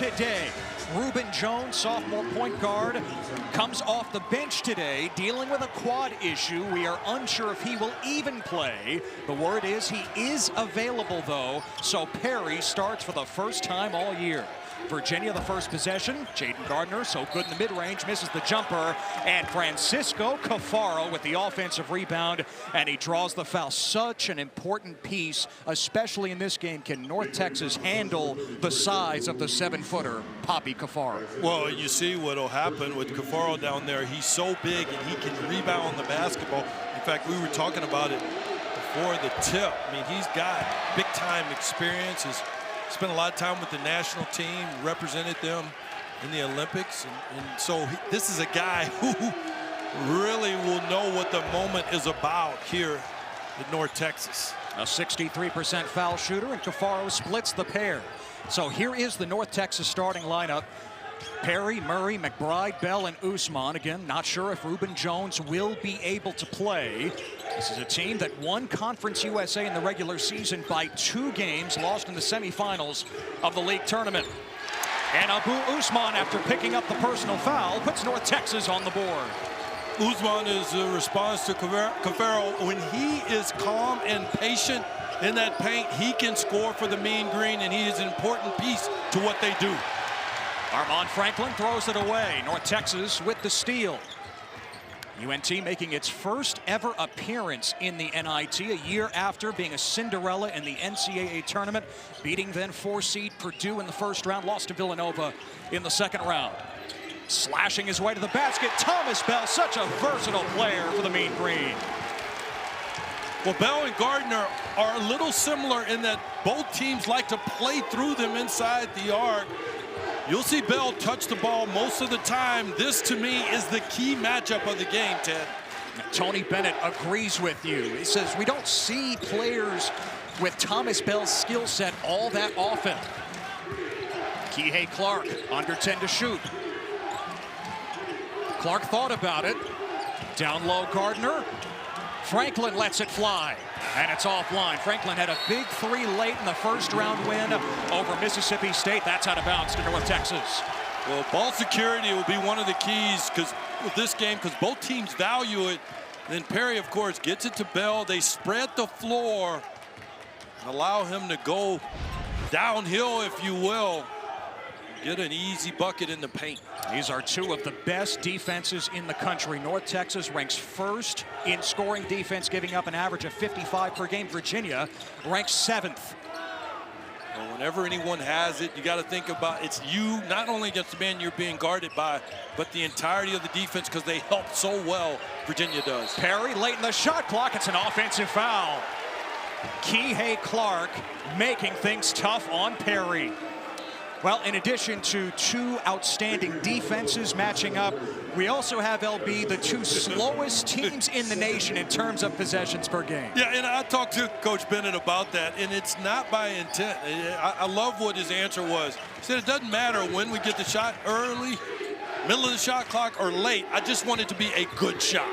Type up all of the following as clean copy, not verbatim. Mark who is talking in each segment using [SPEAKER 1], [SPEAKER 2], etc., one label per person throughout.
[SPEAKER 1] today. Reuben Jones, sophomore point guard, comes off the bench today, dealing with a quad issue. We are unsure if he will even play. The word is he is available, though, so Perry starts for the first time all year. Virginia, the first possession. Jaden Gardner, so good in the mid-range, misses the jumper. And Francisco Cafaro with the offensive rebound, and he draws the foul. Such an important piece, especially in this game. Can North Texas handle the size of the 7-footer, Poppy Cafaro?
[SPEAKER 2] Well, you see what will happen with Cafaro down there. He's so big, and he can rebound the basketball. In fact, we were talking about it before the tip. I mean, he's got big-time experience. He's spent a lot of time with the national team, represented them in the Olympics. And so this is a guy who really will know what the moment is about here at North Texas.
[SPEAKER 1] A 63% foul shooter, and Cafaro splits the pair. So here is the North Texas starting lineup. Perry, Murray, McBride, Bell, and Usman. Again, not sure if Reuben Jones will be able to play. This is a team that won Conference USA in the regular season by 2 games, lost in the semifinals of the league tournament. And Abu Usman, after picking up the personal foul, puts North Texas on the board.
[SPEAKER 2] Usman is a response to Cafaro. When he is calm and patient in that paint, he can score for the Mean Green, and he is an important piece to what they do.
[SPEAKER 1] Armand Franklin throws it away. North Texas with the steal. UNT making its first ever appearance in the NIT a year after being a Cinderella in the NCAA tournament, beating then 4-seed Purdue in the first round, lost to Villanova in the second round. Slashing his way to the basket, Thomas Bell, such a versatile player for the Mean Green.
[SPEAKER 2] Well, Bell and Gardner are a little similar in that both teams like to play through them inside the arc. You'll see Bell touch the ball most of the time. This, to me, is the key matchup of the game, Ted.
[SPEAKER 1] Tony Bennett agrees with you. He says we don't see players with Thomas Bell's skill set all that often. Kihei Clark, under 10 to shoot. Clark thought about it. Down low, Gardner. Franklin lets it fly, and it's offline. Franklin had a big 3 late in the first round win over Mississippi State. That's out of bounds to North Texas.
[SPEAKER 2] Well, ball security will be one of the keys with this game, because both teams value it. Then Perry, of course, gets it to Bell. They spread the floor and allow him to go downhill, if you will. Get an easy bucket in the paint.
[SPEAKER 1] These are 2 of the best defenses in the country. North Texas ranks first in scoring defense, giving up an average of 55 per game. Virginia ranks 7th.
[SPEAKER 2] And whenever anyone has it, you got to think about it's you, not only against the man you're being guarded by, but the entirety of the defense, because they help so well, Virginia does.
[SPEAKER 1] Perry late in the shot clock. It's an offensive foul. Kihei Clark making things tough on Perry. Well, in addition to 2 outstanding defenses matching up, we also have, LB, the 2 slowest teams in the nation in terms of possessions per game.
[SPEAKER 2] Yeah, and I talked to Coach Bennett about that, and it's not by intent. I love what his answer was. He said it doesn't matter when we get the shot, early, middle of the shot clock, or late. I just want it to be a good shot.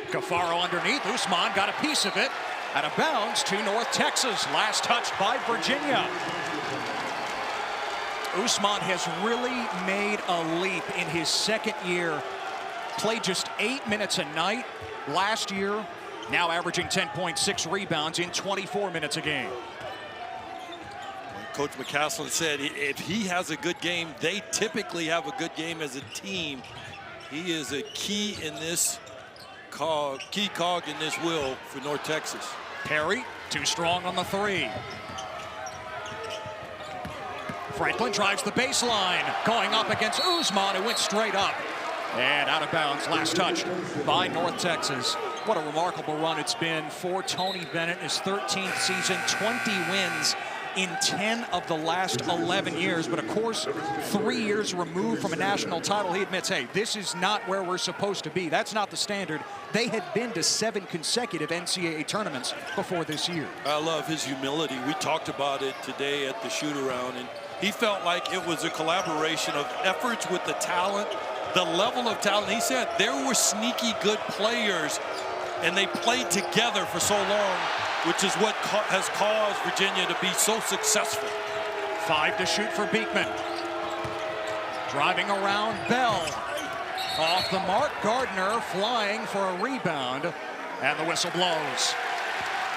[SPEAKER 1] Cafaro underneath. Usman got a piece of it. Out of bounds to North Texas. Last touch by Virginia. Usman has really made a leap in his second year. Played just 8 minutes a night last year, now averaging 10.6 rebounds in 24 minutes a game.
[SPEAKER 2] Coach McCaslin said if he has a good game, they typically have a good game as a team. He is a key in this key cog in this wheel for North Texas.
[SPEAKER 1] Perry, too strong on the 3. Franklin drives the baseline, going up against Usman, who went straight up. And out of bounds, last touch by North Texas. What a remarkable run it's been for Tony Bennett. His 13th season, 20 wins in 10 of the last 11 years. But of course, 3 years removed from a national title, he admits, hey, this is not where we're supposed to be. That's not the standard. They had been to 7 consecutive NCAA tournaments before this year.
[SPEAKER 2] I love his humility. We talked about it today at the shoot-around, and he felt like it was a collaboration of efforts with the talent, the level of talent. He said there were sneaky good players, and they played together for so long, which is what has caused Virginia to be so successful.
[SPEAKER 1] 5 to shoot for Beekman. Driving around Bell. Off the mark, Gardner flying for a rebound, and the whistle blows.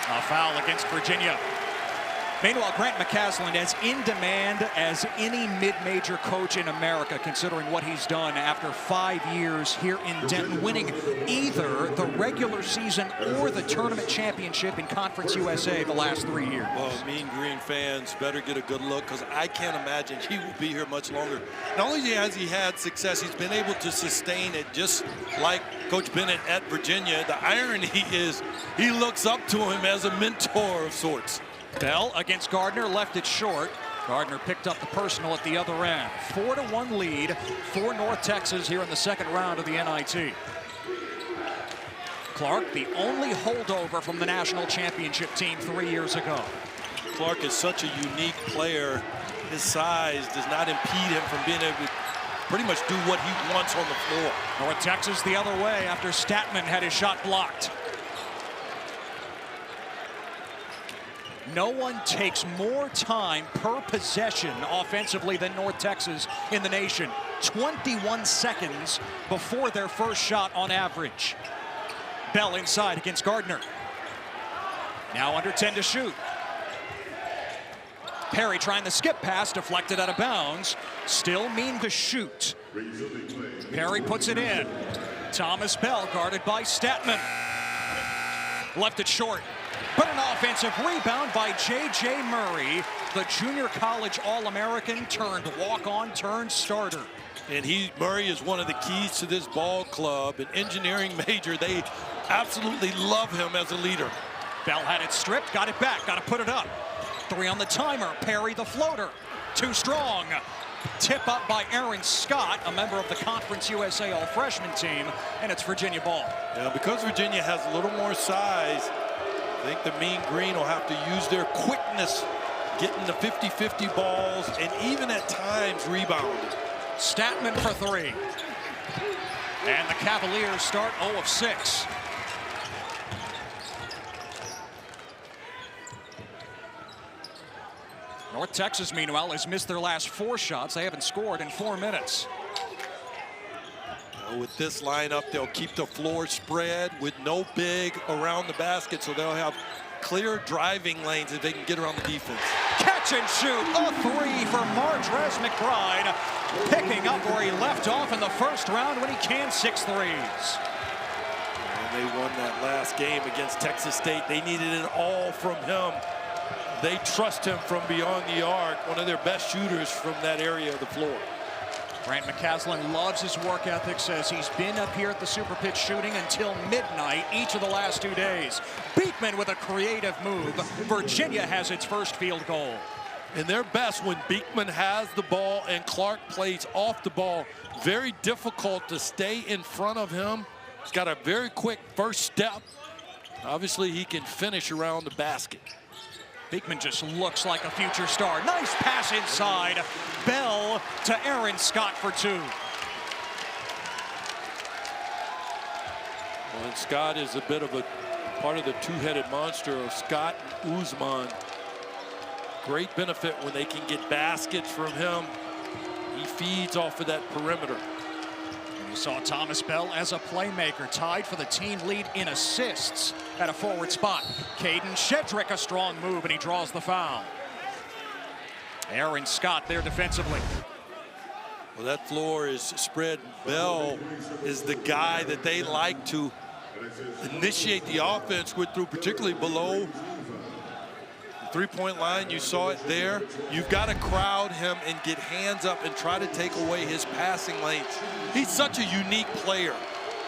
[SPEAKER 1] A foul against Virginia. Meanwhile, Grant McCasland as in demand as any mid-major coach in America, considering what he's done after 5 years here in Denton, winning either the regular season or the tournament championship in Conference USA the last 3 years.
[SPEAKER 2] Well, Mean Green fans better get a good look, because I can't imagine he will be here much longer. Not only has he had success, he's been able to sustain it, just like Coach Bennett at Virginia. The irony is he looks up to him as a mentor of sorts.
[SPEAKER 1] Bell against Gardner, left it short. Gardner picked up the personal at the other end. 4-1 lead for North Texas here in the second round of the NIT. Clark, the only holdover from the national championship team 3 years ago.
[SPEAKER 2] Clark is such a unique player. His size does not impede him from being able to pretty much do what he wants on the floor.
[SPEAKER 1] North Texas the other way after Statman had his shot blocked. No one takes more time per possession offensively than North Texas in the nation. 21 seconds before their first shot on average. Bell inside against Gardner. Now under 10 to shoot. Perry trying the skip pass, deflected out of bounds. Still Mean to shoot. Perry puts it in. Thomas Bell guarded by Statman. Left it short. But an offensive rebound by J.J. Murray, the junior college All-American turned walk-on turned starter.
[SPEAKER 2] And Murray is one of the keys to this ball club, an engineering major. They absolutely love him as a leader.
[SPEAKER 1] Bell had it stripped, got it back, got to put it up. 3 on the timer, Perry the floater. Too strong. Tip up by Aaron Scott, a member of the Conference USA All-Freshman team, and it's Virginia ball.
[SPEAKER 2] Yeah, because Virginia has a little more size, I think the Mean Green will have to use their quickness, getting the 50-50 balls, and even at times rebounding.
[SPEAKER 1] Statman for 3. And the Cavaliers start 0 of 6. North Texas, meanwhile, has missed their last 4 shots. They haven't scored in 4 minutes.
[SPEAKER 2] With this lineup, they'll keep the floor spread with no big around the basket, so they'll have clear driving lanes if they can get around the defense.
[SPEAKER 1] Catch and shoot, a 3 for Martrez McBride, picking up where he left off in the first round when he canned 6 threes.
[SPEAKER 2] And they won that last game against Texas State. They needed it all from him. They trust him from beyond the arc, one of their best shooters from that area of the floor.
[SPEAKER 1] Grant McCasland loves his work ethic, says he's been up here at the Super Pitch shooting until midnight each of the last 2 days. Beekman with a creative move. Virginia has its first field goal.
[SPEAKER 2] And they're best when Beekman has the ball and Clark plays off the ball. Very difficult to stay in front of him. He's got a very quick first step. Obviously, he can finish around the basket.
[SPEAKER 1] Beekman just looks like a future star. Nice pass inside. Bell to Aaron Scott for 2.
[SPEAKER 2] Well, and Scott is a bit of a part of the two-headed monster of Scott and Usman. Great benefit when they can get baskets from him. He feeds off of that perimeter.
[SPEAKER 1] And you saw Thomas Bell as a playmaker, tied for the team lead in assists at a forward spot. Caden Shedrick, a strong move, and he draws the foul. Aaron Scott there defensively.
[SPEAKER 2] Well, that floor is spread. Bell is the guy that they like to initiate the offense with, through particularly below the three-point line. You saw it there. You've got to crowd him and get hands up and try to take away his passing lanes. He's such a unique player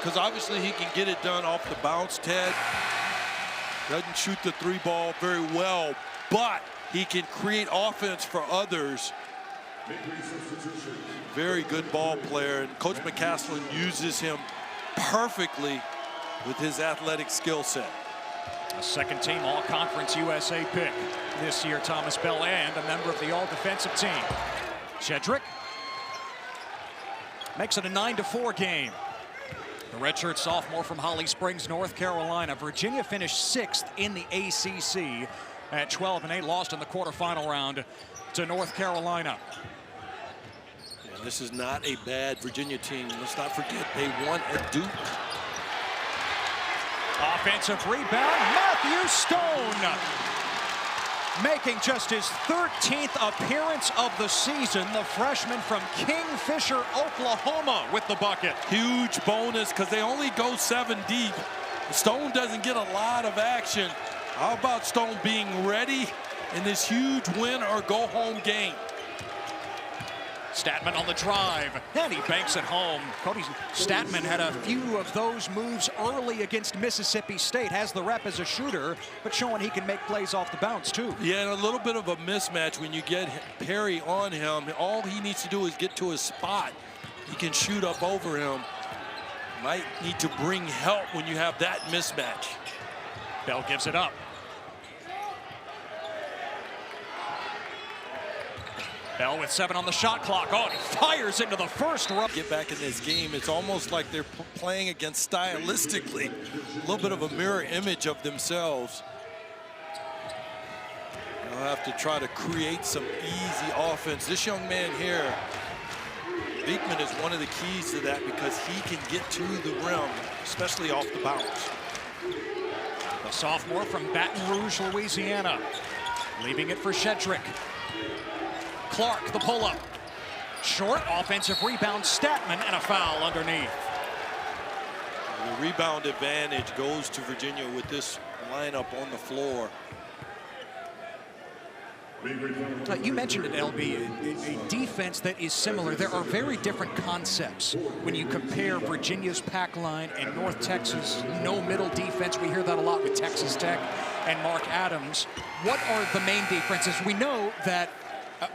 [SPEAKER 2] because obviously he can get it done off the bounce, Ted. Doesn't shoot the 3 ball very well, but he can create offense for others. Very good ball player, and Coach McCasland uses him perfectly with his athletic skill set.
[SPEAKER 1] A second-team All-Conference USA pick this year, Thomas Bell, and a member of the All-Defensive team. Shedrick makes it a 9-4 game. The redshirt sophomore from Holly Springs, North Carolina. Virginia finished 6th in the ACC. at 12-8, lost in the quarterfinal round to North Carolina.
[SPEAKER 2] Yeah, this is not a bad Virginia team. Let's not forget they won at Duke.
[SPEAKER 1] Offensive rebound, Matthew Stone making just his 13th appearance of the season. The freshman from Kingfisher, Oklahoma with the bucket.
[SPEAKER 2] Huge bonus because they only go 7 deep. Stone doesn't get a lot of action. How about Stone being ready in this huge win or go home game?
[SPEAKER 1] Statman on the drive, and he banks it home. Cody Statman had a few of those moves early against Mississippi State. Has the rep as a shooter, but showing he can make plays off the bounce too.
[SPEAKER 2] Yeah, and a little bit of a mismatch when you get Perry on him. All he needs to do is get to his spot. He can shoot up over him. Might need to bring help when you have that mismatch.
[SPEAKER 1] Bell gives it up. Bell with 7 on the shot clock. Oh, and he fires into the first row.
[SPEAKER 2] Get back in this game. It's almost like they're playing against stylistically a little bit of a mirror image of themselves. They'll have to try to create some easy offense. This young man here, Beekman, is one of the keys to that because he can get to the rim, especially off the bounce.
[SPEAKER 1] The sophomore from Baton Rouge, Louisiana, leaving it for Shedrick. Clark, the pull-up. Short offensive rebound, Statman, and a foul underneath.
[SPEAKER 2] The rebound advantage goes to Virginia with this lineup on the floor.
[SPEAKER 1] You mentioned it, LB, a defense that is similar. There are very different concepts when you compare Virginia's pack line and North Texas no middle defense. We hear that a lot with Texas Tech and Mark Adams. What are the main differences? We know that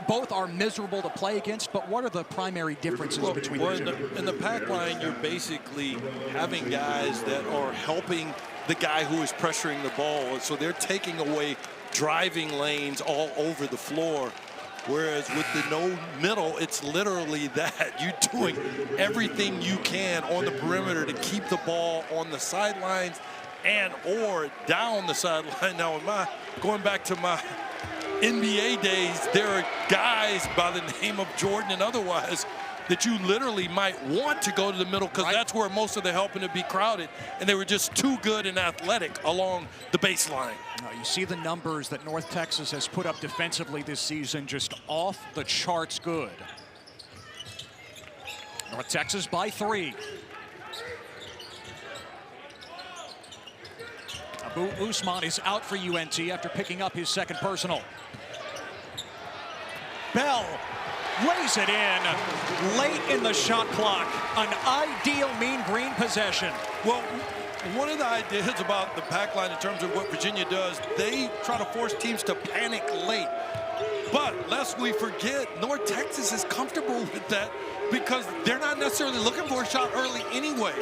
[SPEAKER 1] both are miserable to play against, but what are the primary differences between the two?
[SPEAKER 2] In the pack line, you're basically having guys that are helping the guy who is pressuring the ball. So they're taking away driving lanes all over the floor. Whereas with the no middle, it's literally that. You're doing everything you can on the perimeter to keep the ball on the sidelines and or down the sideline. Now, going back to my NBA days, there are guys by the name of Jordan and otherwise that you literally might want to go to the middle because that's where most of the helping to be crowded, and they were just too good and athletic along the baseline.
[SPEAKER 1] You see the numbers that North Texas has put up defensively this season, just off the charts good. North Texas by 3. Abu Usman is out for UNT after picking up his second personal. Bell lays it in late in the shot clock. An ideal Mean Green possession.
[SPEAKER 2] Well, one of the ideas about the pack line in terms of what Virginia does, they try to force teams to panic late. But lest we forget, North Texas is comfortable with that because they're not necessarily looking for a shot early anyway.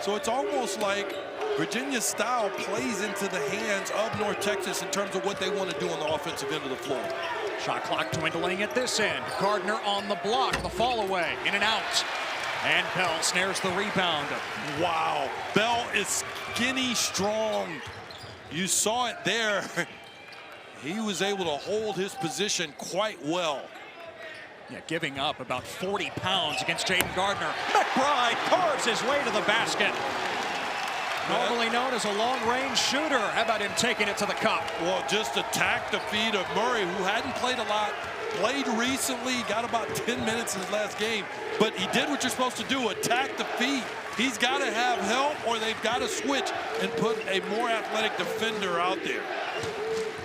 [SPEAKER 2] So it's almost like Virginia's style plays into the hands of North Texas in terms of what they want to do on the offensive end of the floor.
[SPEAKER 1] Shot clock dwindling at this end. Gardner on the block, the fall away, in and out. And Bell snares the rebound.
[SPEAKER 2] Wow, Bell is skinny strong. You saw it there. He was able to hold his position quite well.
[SPEAKER 1] Yeah, giving up about 40 pounds against Jaden Gardner. McBride carves his way to the basket. Normally known as a long-range shooter. How about him taking it to the cup?
[SPEAKER 2] Well, just attacked the feet of Murray, who hadn't played a lot, played recently, got about 10 minutes in his last game. But he did what you're supposed to do, attack the feet. He's got to have help or they've got to switch and put a more athletic defender out there.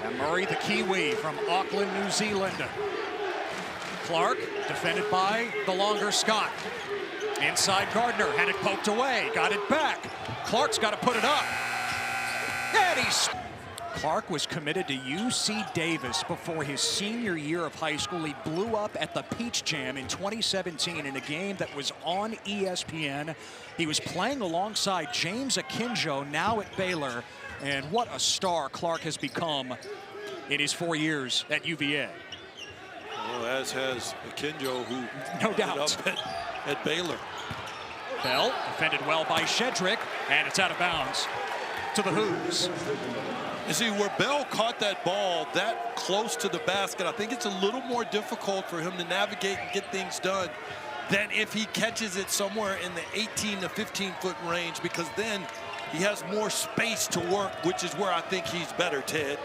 [SPEAKER 1] And Murray, the Kiwi from Auckland, New Zealand. Clark, defended by the longer Scott. Inside Gardner, had it poked away, got it back. Clark's got to put it up. And Clark was committed to UC Davis before his senior year of high school. He blew up at the Peach Jam in 2017 in a game that was on ESPN. He was playing alongside James Akinjo, now at Baylor. And what a star Clark has become in his 4 years at UVA.
[SPEAKER 2] Well, as has Akinjo, who
[SPEAKER 1] no doubt
[SPEAKER 2] up at Baylor.
[SPEAKER 1] Bell defended well by Shedrick, and it's out of bounds to the Hoos.
[SPEAKER 2] You see, where Bell caught that ball that close to the basket, I think it's a little more difficult for him to navigate and get things done than if he catches it somewhere in the 18 to 15-foot range, because then he has more space to work, which is where I think he's better, Ted.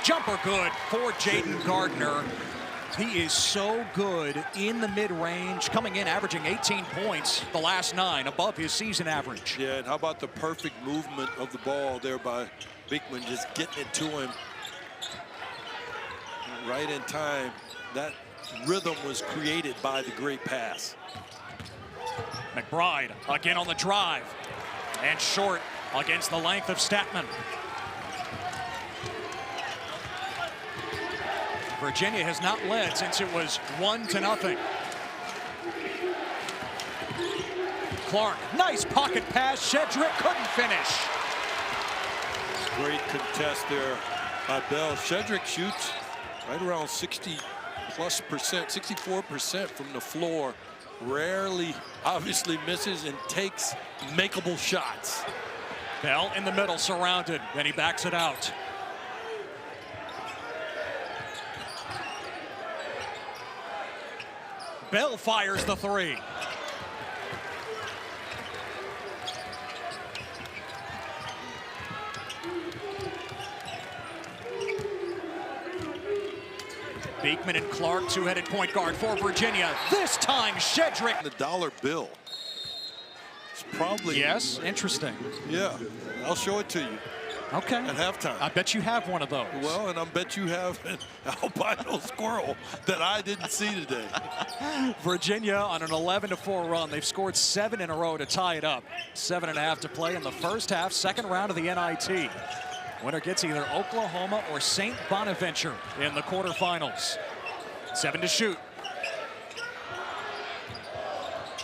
[SPEAKER 1] Jumper good for Jaden Gardner. He is so good in the mid-range, coming in averaging 18 points the last 9, above his season average.
[SPEAKER 2] Yeah, and how about the perfect movement of the ball there by Beekman, just getting it to him right in time. That rhythm was created by the great pass.
[SPEAKER 1] McBride again on the drive, and short against the length of Statman. Virginia has not led since it was 1-0. Clark, nice pocket pass. Shedrick couldn't finish.
[SPEAKER 2] Great contest there by Bell. Shedrick shoots right around 60+%, 64% from the floor. Rarely, obviously, misses and takes makeable shots.
[SPEAKER 1] Bell in the middle, surrounded, and he backs it out. Bell fires the 3. Beekman and Clark, two-headed point guard for Virginia. This time, Shedrick.
[SPEAKER 2] The dollar bill. It's probably...
[SPEAKER 1] Yes, interesting.
[SPEAKER 2] Yeah, I'll show it to you.
[SPEAKER 1] Okay.
[SPEAKER 2] At halftime.
[SPEAKER 1] I bet you have one of those.
[SPEAKER 2] Well, and I bet you have an albino squirrel that I didn't see today.
[SPEAKER 1] Virginia on an 11-4 run. They've scored 7 in a row to tie it up. 7.5 to play in the first half, second round of the NIT. Winner gets either Oklahoma or St. Bonaventure in the quarterfinals. 7 to shoot.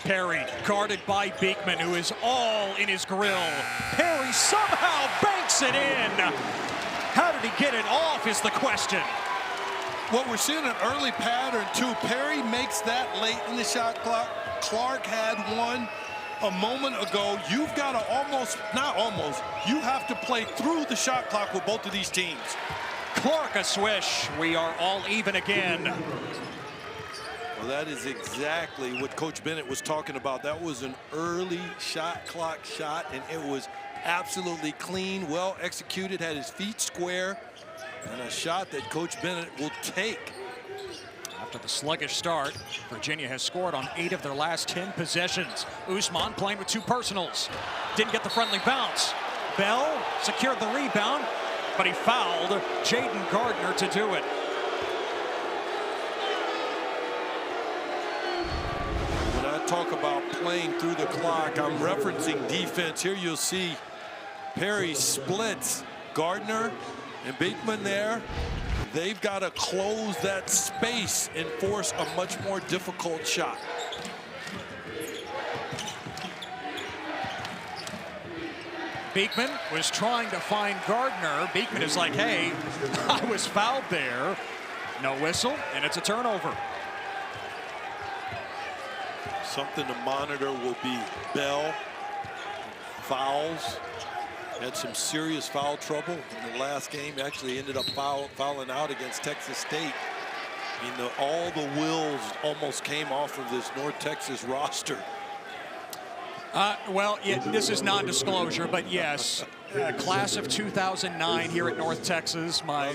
[SPEAKER 1] Perry guarded by Beekman, who is all in his grill. Perry somehow banks it in. How did he get it off is the question.
[SPEAKER 2] Well, we're seeing an early pattern too. Perry makes that late in the shot clock. Clark had one a moment ago. You've got to you have to play through the shot clock with both of these teams.
[SPEAKER 1] Clark a swish. We are all even again.
[SPEAKER 2] Well, that is exactly what Coach Bennett was talking about. That was an early shot clock shot, and it was absolutely clean, well executed, had his feet square, and a shot that Coach Bennett will take.
[SPEAKER 1] After the sluggish start, Virginia has scored on 8 of their last 10 possessions. Usman playing with 2 personals. Didn't get the friendly bounce. Bell secured the rebound, but he fouled Jaden Gardner to do it.
[SPEAKER 2] Talk about playing through the clock, I'm referencing defense. Here you'll see Perry splits Gardner and Beekman there. They've got to close that space and force a much more difficult shot.
[SPEAKER 1] Beekman was trying to find Gardner. Beekman is like, hey, I was fouled there. No whistle, and it's a turnover.
[SPEAKER 2] Something to monitor will be Bell. Fouls. Had some serious foul trouble in the last game. Actually ended up fouling out against Texas State. I mean, all the wheels almost came off of this North Texas roster.
[SPEAKER 1] Well, yeah, this is non-disclosure, but yes, class of 2009 here at North Texas. My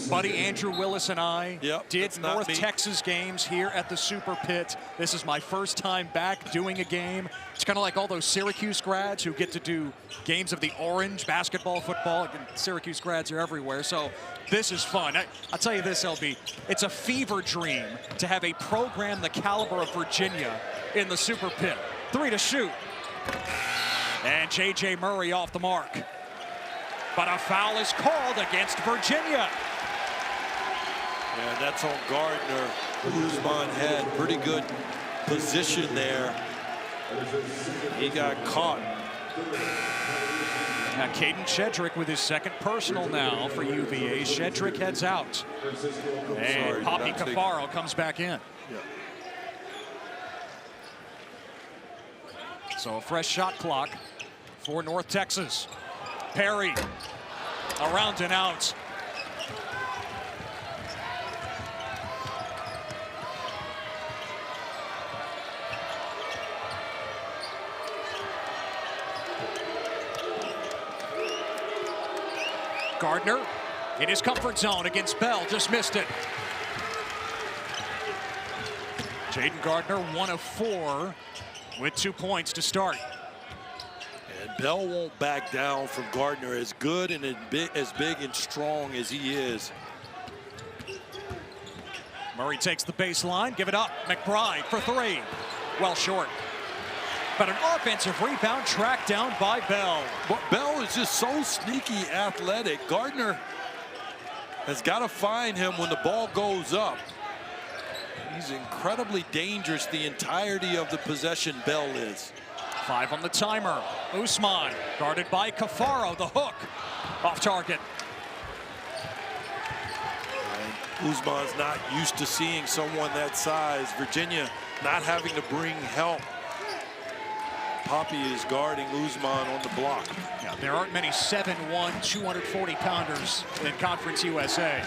[SPEAKER 1] buddy Andrew Willis and I did North Texas games here at the Super Pit. This is my first time back doing a game. It's kind of like all those Syracuse grads who get to do games of the Orange, basketball, football. Syracuse grads are everywhere, so this is fun. I'll tell you this, LB, it's a fever dream to have a program the caliber of Virginia in the Super Pit. 3 to shoot. And J.J. Murray off the mark. But a foul is called against Virginia.
[SPEAKER 2] Yeah, that's on Gardner. Usman had pretty good position there. He got caught.
[SPEAKER 1] Now Caden Shedrick with his second personal now for UVA. Shedrick heads out. And Poppy Cafaro comes back in. So a fresh shot clock for North Texas. Perry around and out. Gardner in his comfort zone against Bell, just missed it. Jaden Gardner, 1 of 4 with 2 points to start.
[SPEAKER 2] And Bell won't back down from Gardner, as good and as big and strong as he is.
[SPEAKER 1] Murray takes the baseline, give it up. McBride for 3, well short. But an offensive rebound tracked down by Bell.
[SPEAKER 2] But Bell is just so sneaky athletic. Gardner has got to find him when the ball goes up. He's incredibly dangerous the entirety of the possession, Bell is.
[SPEAKER 1] 5 on the timer. Usman guarded by Cafaro, the hook off target.
[SPEAKER 2] And Usman's not used to seeing someone that size. Virginia not having to bring help. Poppy is guarding Usman on the block.
[SPEAKER 1] Yeah, there aren't many 7'1", 240-pounders in Conference USA.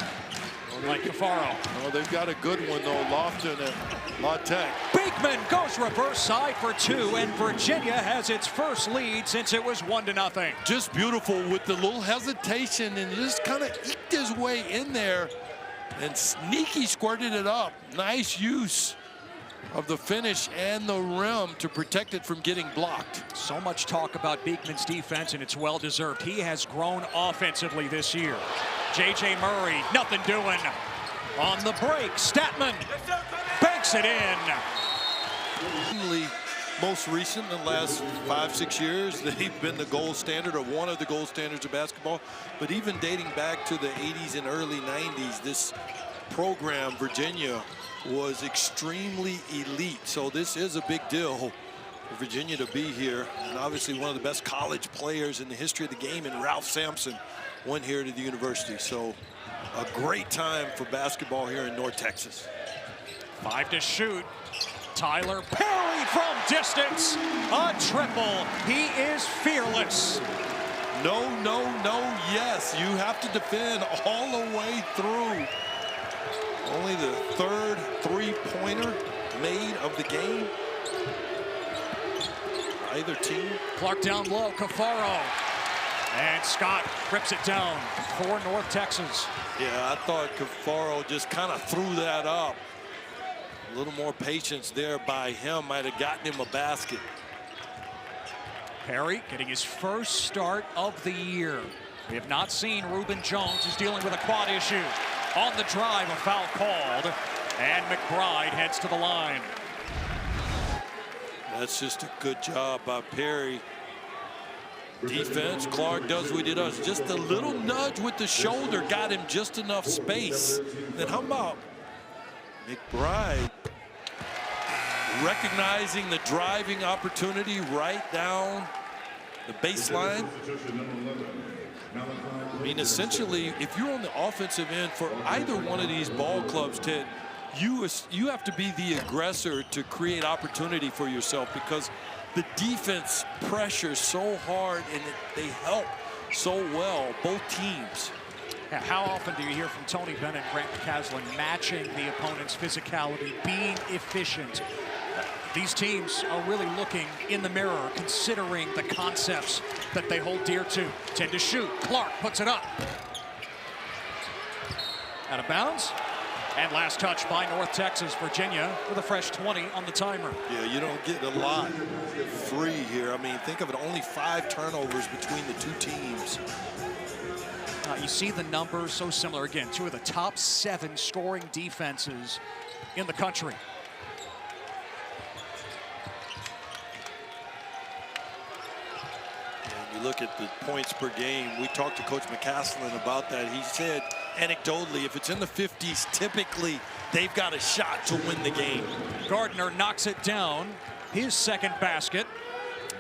[SPEAKER 1] Like Cafaro.
[SPEAKER 2] Oh, they've got a good one, though. Lofton at La Tech.
[SPEAKER 1] Beekman goes reverse side for 2, and Virginia has its first lead since it was 1-0.
[SPEAKER 2] Just beautiful with the little hesitation and just kind of eked his way in there and sneaky squirted it up. Nice use of the finish and the rim to protect it from getting blocked.
[SPEAKER 1] So much talk about Beekman's defense, and it's well-deserved. He has grown offensively this year. J.J. Murray, nothing doing. On the break, Statman banks it in.
[SPEAKER 2] Most recent, in the last 5-6 years, they've been the gold standard, or one of the gold standards of basketball. But even dating back to the 80s and early 90s, this program, Virginia, was extremely elite. So this is a big deal for Virginia to be here. And obviously one of the best college players in the history of the game, and Ralph Sampson, went here to the university. So a great time for basketball here in North Texas.
[SPEAKER 1] 5 to shoot. Tyler Perry from distance. A triple. He is fearless.
[SPEAKER 2] No, no, no, yes. You have to defend all the way through. Only the 3rd three-pointer made of the game. Either team.
[SPEAKER 1] Clark down low, Cafaro. And Scott rips it down for North Texas.
[SPEAKER 2] Yeah, I thought Cafaro just kind of threw that up. A little more patience there by him might have gotten him a basket.
[SPEAKER 1] Perry getting his first start of the year. We have not seen Reuben Jones, who's dealing with a quad issue. On the drive, a foul called, and McBride heads to the line.
[SPEAKER 2] That's just a good job by Perry. Defense, Clark does what he does. Just a little nudge with the shoulder got him just enough space. Then how about McBride recognizing the driving opportunity right down the baseline? I mean, essentially, if you're on the offensive end for either one of these ball clubs, Ted, you have to be the aggressor to create opportunity for yourself, because the defense pressures so hard and they help so well, both teams.
[SPEAKER 1] Yeah, how often do you hear from Tony Bennett and Grant McCaslin matching the opponent's physicality, being efficient? These teams are really looking in the mirror, considering the concepts that they hold dear to. 10 to shoot. Clark puts it up. Out of bounds. And last touch by North Texas. Virginia with a fresh 20 on the timer.
[SPEAKER 2] Yeah, you don't get a lot free here. I mean, think of it, only 5 turnovers between the two teams.
[SPEAKER 1] You see the numbers so similar. Again, 2 of the top 7 scoring defenses in the country.
[SPEAKER 2] Look at the points per game. We talked to Coach McCaslin about that. He said, anecdotally, if it's in the 50s, typically they've got a shot to win the game.
[SPEAKER 1] Gardner knocks it down. His second basket.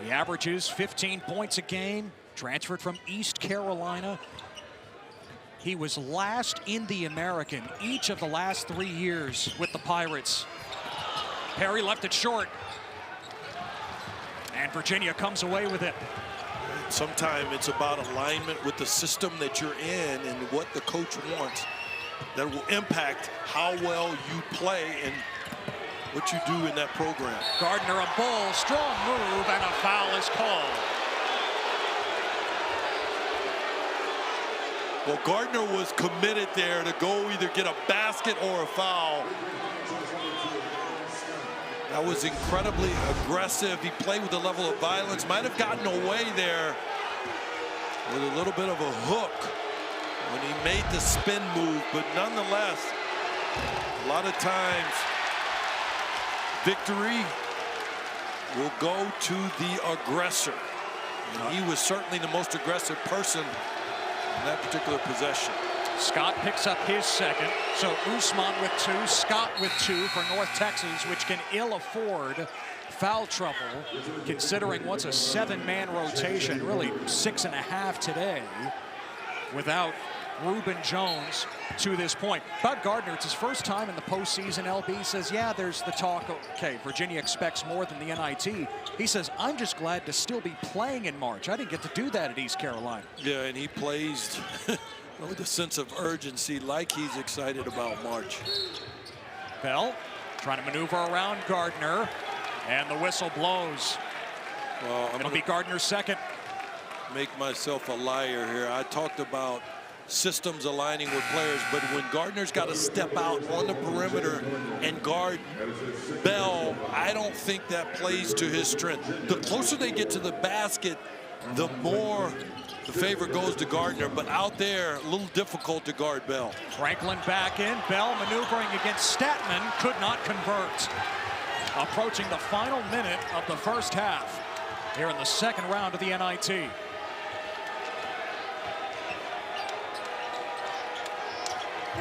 [SPEAKER 1] He averages 15 points a game. Transferred from East Carolina. He was last in the American each of the last 3 years with the Pirates. Perry left it short. And Virginia comes away with it.
[SPEAKER 2] Sometimes it's about alignment with the system that you're in and what the coach wants that will impact how well you play and what you do in that program.
[SPEAKER 1] Gardner a bull, strong move, and a foul is called.
[SPEAKER 2] Well, Gardner was committed there to go either get a basket or a foul. That was incredibly aggressive. He played with a level of violence. Might have gotten away there with a little bit of a hook when he made the spin move. But nonetheless, a lot of times, victory will go to the aggressor. And he was certainly the most aggressive person in that particular possession.
[SPEAKER 1] Scott picks up his second. So Usman with 2, Scott with 2 for North Texas, which can ill afford foul trouble, considering what's a 7-man rotation, really 6.5 today, without Reuben Jones to this point. About Gardner, it's his first time in the postseason. LB says, yeah, there's the talk, okay, Virginia expects more than the NIT. He says, I'm just glad to still be playing in March. I didn't get to do that at East Carolina.
[SPEAKER 2] Yeah, and he plays with a sense of urgency, like he's excited about March.
[SPEAKER 1] Bell trying to maneuver around Gardner, and the whistle blows.
[SPEAKER 2] Well,
[SPEAKER 1] It'll be Gardner's second.
[SPEAKER 2] Make myself a liar here. I talked about systems aligning with players, but when Gardner's got to step out on the perimeter and guard Bell, I don't think that plays to his strength. The closer they get to the basket, the more the favor goes to Gardner, but out there, a little difficult to guard Bell.
[SPEAKER 1] Franklin back in, Bell maneuvering against Statman, could not convert. Approaching the final minute of the first half here in the second round of the NIT.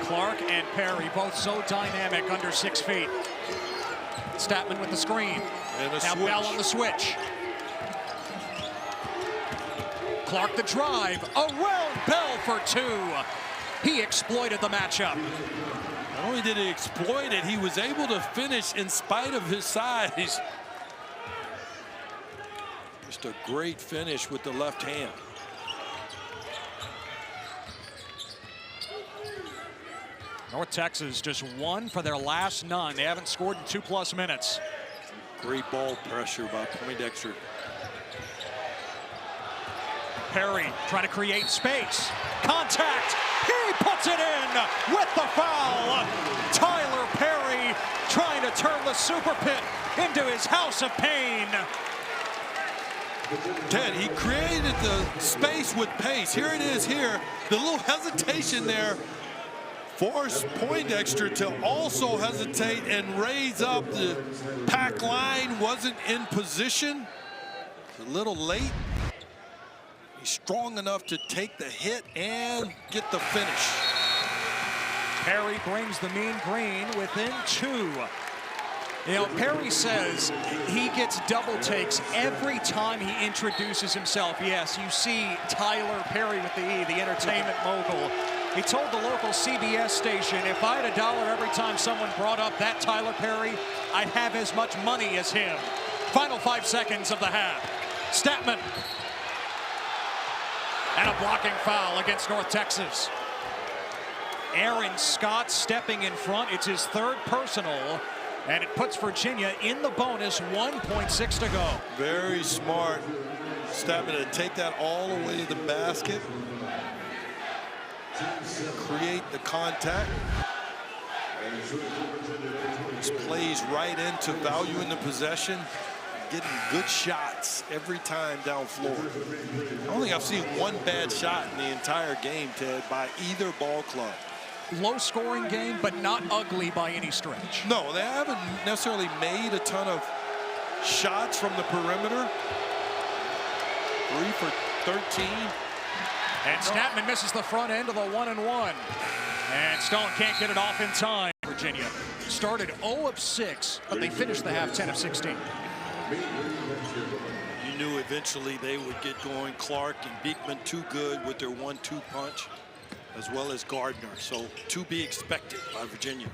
[SPEAKER 1] Clark and Perry, both so dynamic under 6 feet. Statman with the screen.
[SPEAKER 2] And
[SPEAKER 1] now
[SPEAKER 2] switch.
[SPEAKER 1] Bell on the switch. Clark the drive, around Bell for 2. He exploited the matchup.
[SPEAKER 2] Not only did he exploit it, he was able to finish in spite of his size. Just a great finish with the left hand.
[SPEAKER 1] North Texas just 1 for their last 9. They haven't scored in 2+ minutes.
[SPEAKER 2] Great ball pressure by Poindexter.
[SPEAKER 1] Perry trying to create space. Contact. He puts it in with the foul. Tyler Perry trying to turn the super pit into his house of pain.
[SPEAKER 2] Ted, he created the space with pace. Here it is here. The little hesitation there forced Poindexter to also hesitate and raise up. The pack line wasn't in position. A little late. He's strong enough to take the hit and get the finish.
[SPEAKER 1] Perry brings the mean green within 2. You know, Perry says he gets double takes every time he introduces himself. Yes, you see Tyler Perry with the E, the entertainment mogul. He told the local CBS station, if I had $1 every time someone brought up that Tyler Perry, I'd have as much money as him. Final 5 seconds of the half. Statman. And a blocking foul against North Texas. Aaron Scott stepping in front. It's his 3rd personal, and it puts Virginia in the bonus, 1.6 to go.
[SPEAKER 2] Very smart. Statman to take that all the way to the basket. Create the contact. This plays right into valuing the possession. Getting good shots every time down floor. I don't think I've seen one bad shot in the entire game, Ted, by either ball club.
[SPEAKER 1] Low scoring game, but not ugly by any stretch.
[SPEAKER 2] No, they haven't necessarily made a ton of shots from the perimeter. 3 for 13.
[SPEAKER 1] And Statman misses the front end of the 1-and-1. And Stone can't get it off in time. Virginia started 0 of 6, but they finished the half 10 of 16.
[SPEAKER 2] You knew eventually they would get going. Clark and Beekman too good with their 1-2 punch, as well as Gardner. So to be expected by Virginia.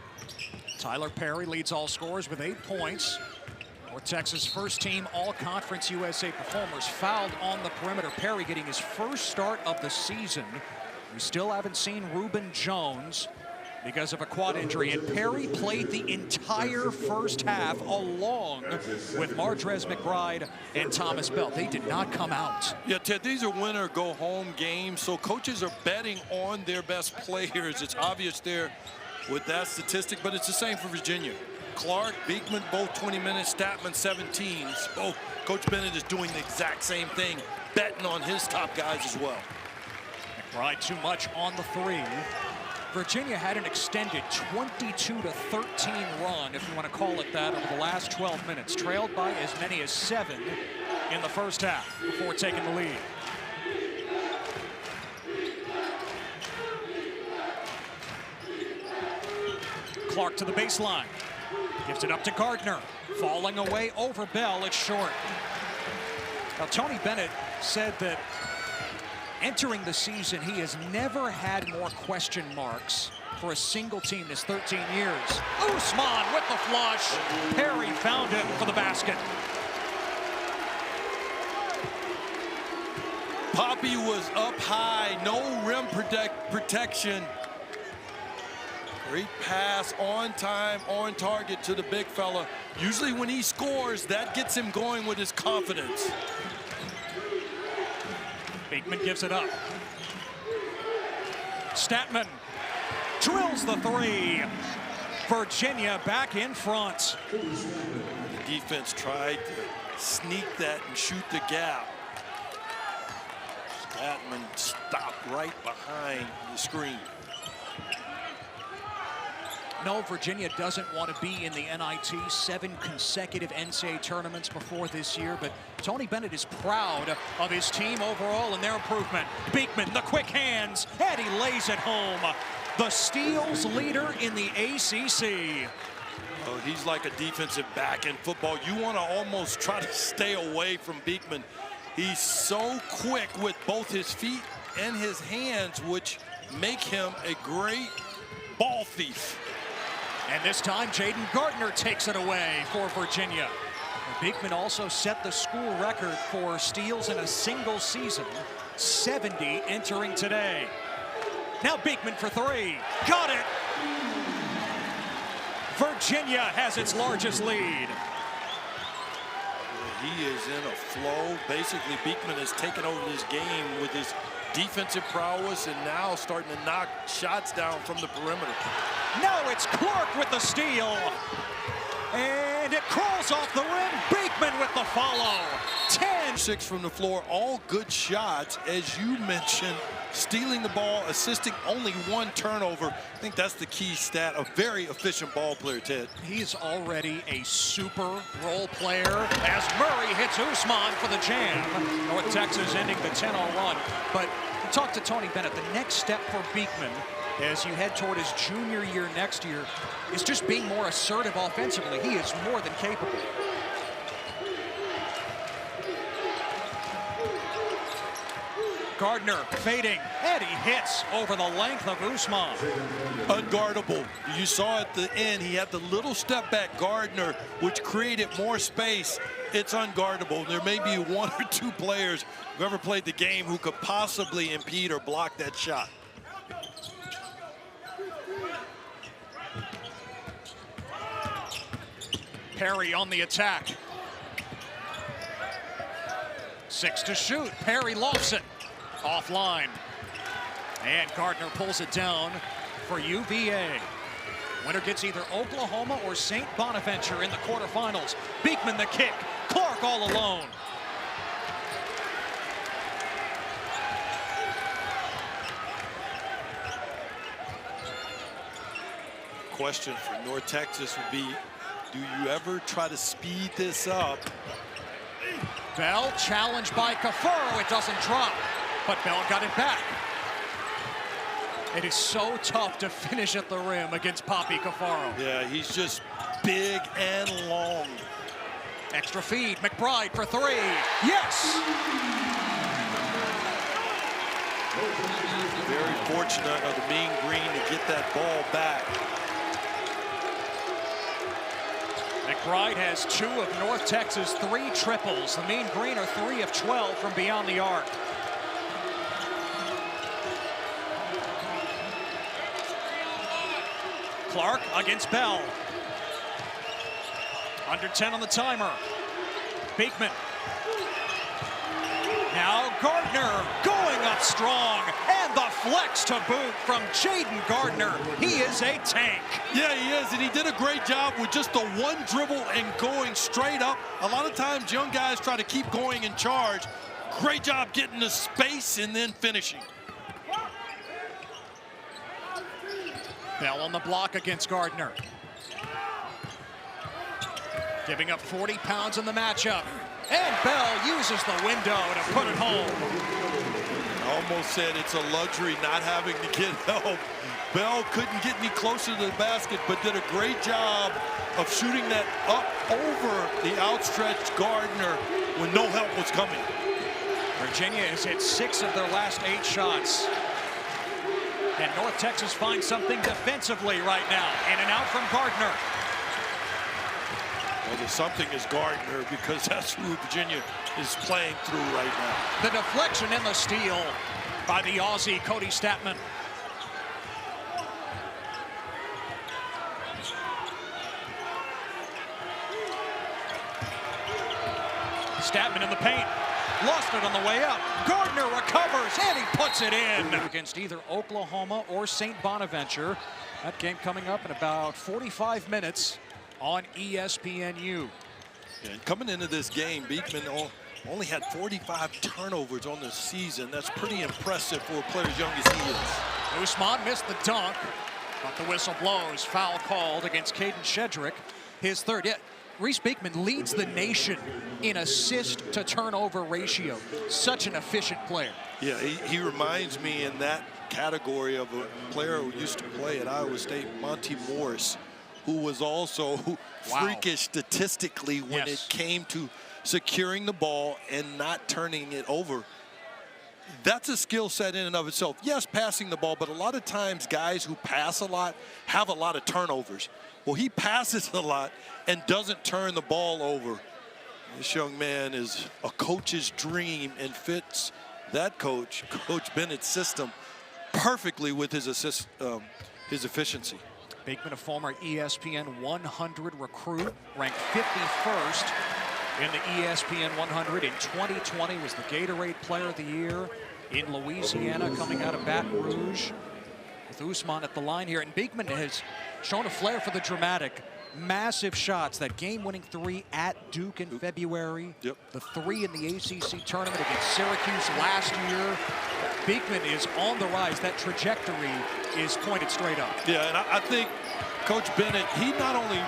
[SPEAKER 1] Tyler Perry leads all scorers with 8 points. North Texas first team All-Conference USA performers fouled on the perimeter. Perry getting his first start of the season. We still haven't seen Reuben Jones because of a quad injury, and Perry played the entire first half along with Mardrez McBride and Thomas Bell. They did not come out.
[SPEAKER 2] Yeah, Ted, these are winner-go-home games, so coaches are betting on their best players. It's obvious there with that statistic, but it's the same for Virginia. Clark, Beekman, both 20 minutes, Statman 17. So Coach Bennett is doing the exact same thing, betting on his top guys as well.
[SPEAKER 1] McBride too much on the three. Virginia had an extended 22-13 run, if you want to call it that, over the last 12 minutes, trailed by as many as 7 in the first half before taking the lead. Clark to the baseline. Gives it up to Gardner. Falling away over Bell. It's short. Now, Tony Bennett said that entering the season, he has never had more question marks for a single team in his 13 years. Usman with the flush. Perry found him for the basket.
[SPEAKER 2] Poppy was up high, no rim protection. Great pass, on time, on target to the big fella. Usually when he scores, that gets him going with his confidence.
[SPEAKER 1] Beekman gives it up. Statman drills the three. Virginia back in front.
[SPEAKER 2] The defense tried to sneak that and shoot the gap. Statman stopped right behind the screen.
[SPEAKER 1] No, Virginia doesn't want to be in the NIT. 7 consecutive NCAA tournaments before this year, but Tony Bennett is proud of his team overall and their improvement. Beekman, the quick hands, and he lays it home. The steals leader in the ACC.
[SPEAKER 2] Oh, he's like a defensive back in football. You want to almost try to stay away from Beekman. He's so quick with both his feet and his hands, which make him a great ball thief.
[SPEAKER 1] And this time, Jaden Gardner takes it away for Virginia. And Beekman also set the school record for steals in a single season, 70 entering today. Now Beekman for three. Got it! Virginia has its largest lead.
[SPEAKER 2] He is in a flow. Basically, Beekman has taken over this game with his defensive prowess and now starting to knock shots down from the perimeter.
[SPEAKER 1] Now it's Clark with the steal. And it crawls off the rim. Beekman with the follow.
[SPEAKER 2] 10-6 from the floor, all good shots. As you mentioned, stealing the ball, assisting only 1 turnover. I think that's the key stat. A very efficient ball player, Ted.
[SPEAKER 1] He's already a super role player as Murray hits Usman for the jam. North Texas ending the 10-0 run. But talk to Tony Bennett. The next step for Beekman as you head toward his junior year next year is just being more assertive offensively. He is more than capable. Gardner fading, and he hits over the length of Usman.
[SPEAKER 2] Unguardable. You saw at the end, he had the little step back Gardner, which created more space. It's unguardable. There may be 1 or 2 players who ever played the game who could possibly impede or block that shot.
[SPEAKER 1] Perry on the attack. 6 to shoot. Perry lofts it. Offline. And Gardner pulls it down for UVA. Winner gets either Oklahoma or St. Bonaventure in the quarterfinals. Beekman the kick. Clark all alone.
[SPEAKER 2] Question for North Texas would be, do you ever try to speed this up?
[SPEAKER 1] Bell challenged by Cafaro. It doesn't drop, but Bell got it back. It is so tough to finish at the rim against Poppy Cafaro.
[SPEAKER 2] Yeah, he's just big and long.
[SPEAKER 1] Extra feed, McBride for 3. Yes!
[SPEAKER 2] Very fortunate of the Mean Green to get that ball back.
[SPEAKER 1] McBride has 2 of North Texas' 3 triples. The Mean Green are 3 of 12 from beyond the arc. Clark against Bell. Under 10 on the timer. Beekman. Now Gardner going up strong, and the flex to boot from Jaden Gardner. He is a tank.
[SPEAKER 2] Yeah, he is, and he did a great job with just the one dribble and going straight up. A lot of times young guys try to keep going in charge. Great job getting the space and then finishing.
[SPEAKER 1] Bell on the block against Gardner. Giving up 40 pounds in the matchup. And Bell uses the window to put it home.
[SPEAKER 2] I almost said it's a luxury not having to get help. Bell couldn't get any closer to the basket, but did a great job of shooting that up over the outstretched Gardner when no help was coming.
[SPEAKER 1] Virginia has hit 6 of their last 8 shots. And North Texas finds something defensively right now. In and out from Gardner.
[SPEAKER 2] Well, the something is Gardner, because that's who Virginia is playing through right now.
[SPEAKER 1] The deflection and the steal by the Aussie, Cody Statman. Statman in the paint. Lost it on the way up. Gardner recovers, and he puts it in. Against either Oklahoma or St. Bonaventure. That game coming up in about 45 minutes on ESPNU.
[SPEAKER 2] And coming into this game, Beekman only had 45 turnovers on the season. That's pretty impressive for a player as young as he is.
[SPEAKER 1] Usman missed the dunk, but the whistle blows. Foul called against Caden Shedrick, his 3rd. Yeah, Reese Beekman leads the nation in assist to turnover ratio. Such an efficient player. Yeah,
[SPEAKER 2] he reminds me in that category of a player who used to play at Iowa State, Monty Morris, who was also freakish statistically when it came to securing the ball and not turning it over. That's a skill set in and of itself. Yes, passing the ball, but a lot of times guys who pass a lot have a lot of turnovers. Well, he passes a lot and doesn't turn the ball over. This young man is a coach's dream and fits that Coach Bennett's system perfectly with his efficiency.
[SPEAKER 1] Beekman, a former ESPN 100 recruit, ranked 51st in the ESPN 100 in 2020, was the Gatorade Player of the Year in Louisiana, coming out of Baton Rouge. With Usman at the line here, and Beekman has shown a flair for the dramatic. Massive shots, that game-winning 3 at Duke in February, the 3 in the ACC tournament against Syracuse last year. Beekman is on the rise. That trajectory is pointed straight up.
[SPEAKER 2] Yeah, and I think Coach Bennett, he not only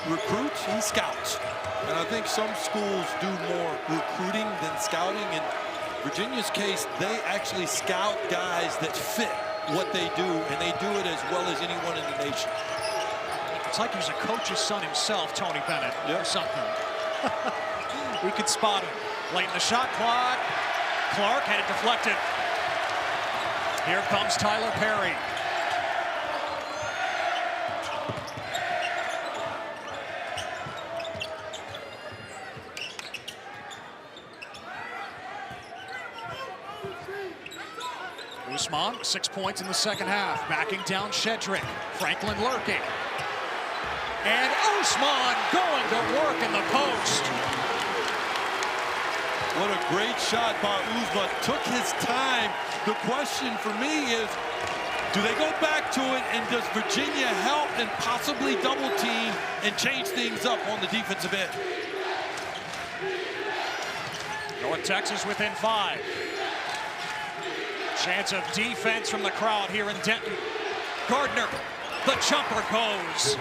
[SPEAKER 2] recruits, he scouts. And I think some schools do more recruiting than scouting. In Virginia's case, they actually scout guys that fit what they do, and they do it as well as anyone in the nation.
[SPEAKER 1] It's like he's a coach's son himself, Tony Bennett, or something. We could spot him. Late in the shot clock. Clark had it deflected. Here comes Tyler Perry. Usman, 6 points in the 2nd half. Backing down Shedrick. Franklin lurking. And Usman going to work in the post.
[SPEAKER 2] What a great shot by Usman. Took his time. The question for me is, do they go back to it, and does Virginia help and possibly double team and change things up on the defensive end?
[SPEAKER 1] North Texas within 5. Chance of defense from the crowd here in Denton. Gardner, the jumper goes.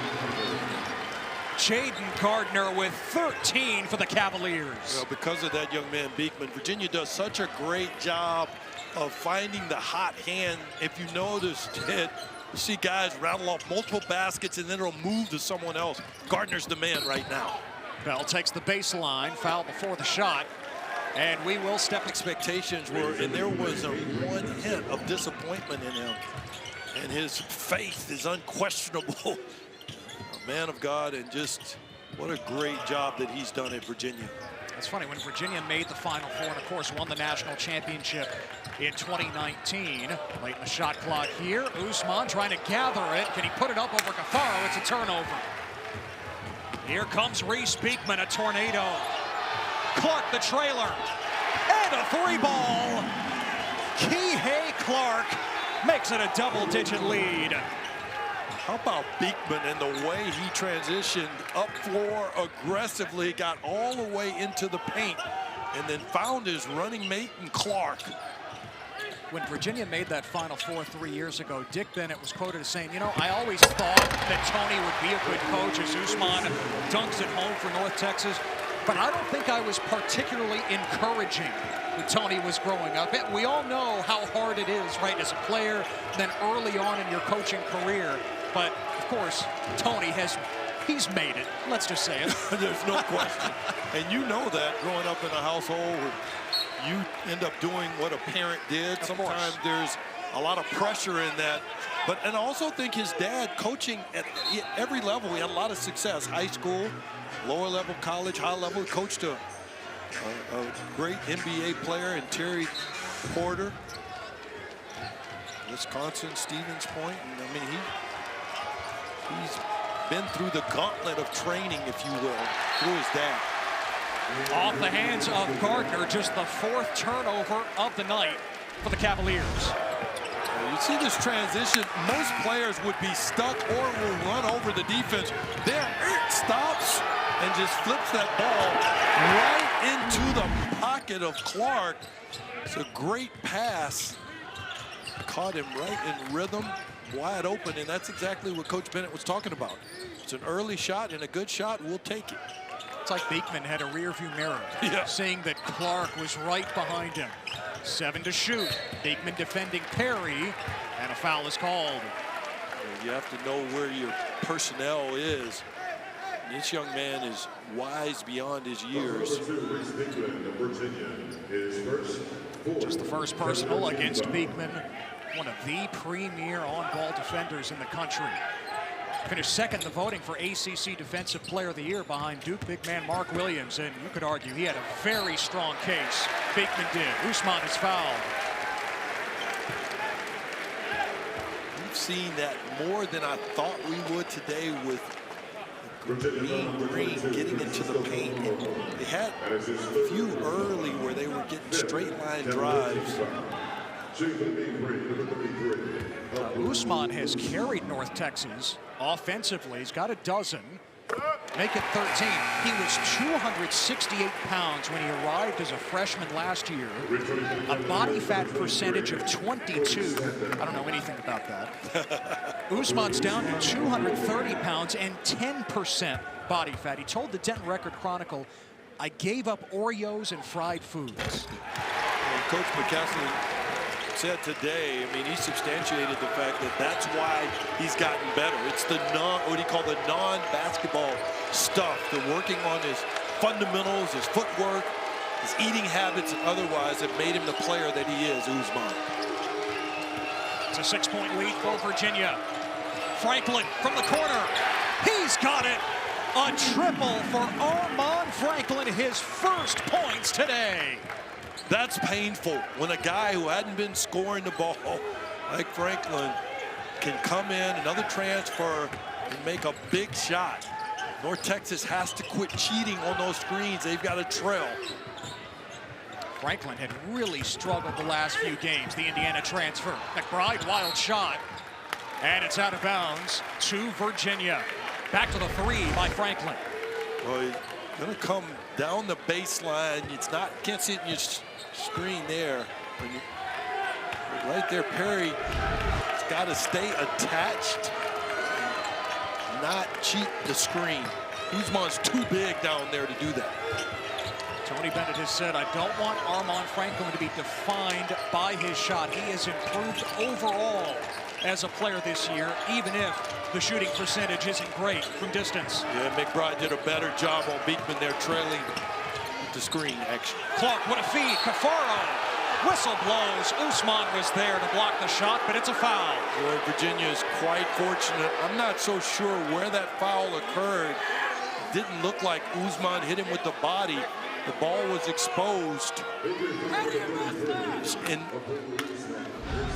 [SPEAKER 1] Jaden Gardner with 13 for the Cavaliers.
[SPEAKER 2] Well, because of that young man, Beekman, Virginia does such a great job of finding the hot hand. If you noticed it, you see guys rattle off multiple baskets and then it'll move to someone else. Gardner's the man right now.
[SPEAKER 1] Bell takes the baseline, foul before the shot. And we will step.
[SPEAKER 2] Expectations were, and there was a one hint of disappointment in him. And his faith is unquestionable. A man of God, and just What a great job that he's done at Virginia.
[SPEAKER 1] It's funny, when Virginia made the Final Four and, of course, won the national championship in 2019. Late in the shot clock here. Usman trying to gather it. Can he put it up over Cafaro? It's a turnover. Here comes Reese Beekman, a tornado. Clark, the trailer. And a three ball. Kihei Clark makes it a double-digit lead.
[SPEAKER 2] How about Beekman and the way he transitioned up floor aggressively, got all the way into the paint, and then found his running mate in Clark.
[SPEAKER 1] When Virginia made that Final Four 3 years ago, Dick Bennett was quoted as saying, you know, I always thought that Tony would be a good coach as Usman dunks it home for North Texas, but I don't think I was particularly encouraging when Tony was growing up. We all know how hard it is, right, as a player, then early on in your coaching career. But, of course, Tony he's made it. Let's just say it.
[SPEAKER 2] There's no question. And you know that growing up in a household where you end up doing what a parent did. Sometimes there's a lot of pressure in that. But, and I also think his dad coaching at every level, he had a lot of success. High school, lower level, college, high level. He coached a great NBA player in Terry Porter. Wisconsin, Stevens Point. And, I mean, he's been through the gauntlet of training, if you will, through his dad.
[SPEAKER 1] Off the hands of Gardner, just the fourth turnover of the night for the Cavaliers.
[SPEAKER 2] You see this transition, most players would be stuck or will run over the defense. There, stops and just flips that ball right into the pocket of Clark. It's a great pass. Caught him right in rhythm, wide open, and that's exactly what Coach Bennett was talking about. It's an early shot and a good shot, we'll take it.
[SPEAKER 1] It's like Beekman had a rearview mirror, saying that Clark was right behind him. 7 to shoot. Beekman defending Perry, and a foul is called.
[SPEAKER 2] You have to know where your personnel is. This young man is wise beyond his years.
[SPEAKER 1] Just the first personal against Beekman, one of the premier on-ball defenders in the country. Finished second in the voting for ACC Defensive Player of the Year behind Duke big man Mark Williams, and you could argue he had a very strong case. Beekman did. Usman is fouled.
[SPEAKER 2] We've seen that more than I thought we would today with Green getting into the paint. And they had a few early where they were getting straight line drives.
[SPEAKER 1] Usman has carried North Texas offensively. He's got a dozen. Make it 13. He was 268 pounds when he arrived as a freshman last year. A body fat percentage of 22. I don't know anything about that. Usman's down to 230 pounds and 10% body fat. He told the Denton Record Chronicle, I gave up Oreos and fried foods.
[SPEAKER 2] Well, Coach McCaslin said today, I mean, he substantiated the fact that that's why he's gotten better. It's the what he called the non-basketball stuff, the working on his fundamentals, his footwork, his eating habits, and otherwise that made him the player that he is, Usman.
[SPEAKER 1] It's a 6-point lead for Virginia. Franklin from the corner. He's got it. A triple for Armaan Franklin, his first points today.
[SPEAKER 2] That's painful when a guy who hadn't been scoring the ball like Franklin can come in, another transfer, and make a big shot. North Texas has to quit cheating on those screens. They've got a trail.
[SPEAKER 1] Franklin had really struggled the last few games, the Indiana transfer. McBride, wild shot. And it's out of bounds to Virginia. Back to the three by Franklin.
[SPEAKER 2] Well, he's going to come down the baseline. It's not, can't see it in your screen there. Right there, Perry has got to stay attached, not cheat the screen. Usman's too big down there to do that.
[SPEAKER 1] Tony Bennett has said, I don't want Armaan Franklin to be defined by his shot. He has improved overall as a player this year, even if the shooting percentage isn't great from distance.
[SPEAKER 2] Yeah, McBride did a better job on Beekman there, trailing with the screen action.
[SPEAKER 1] Clark, what a feed. Cafaro. Whistle blows. Usman was there to block the shot, but it's a foul.
[SPEAKER 2] Well, Virginia is quite fortunate. I'm not so sure where that foul occurred. didn't look like Usman hit him with the body. The ball was exposed.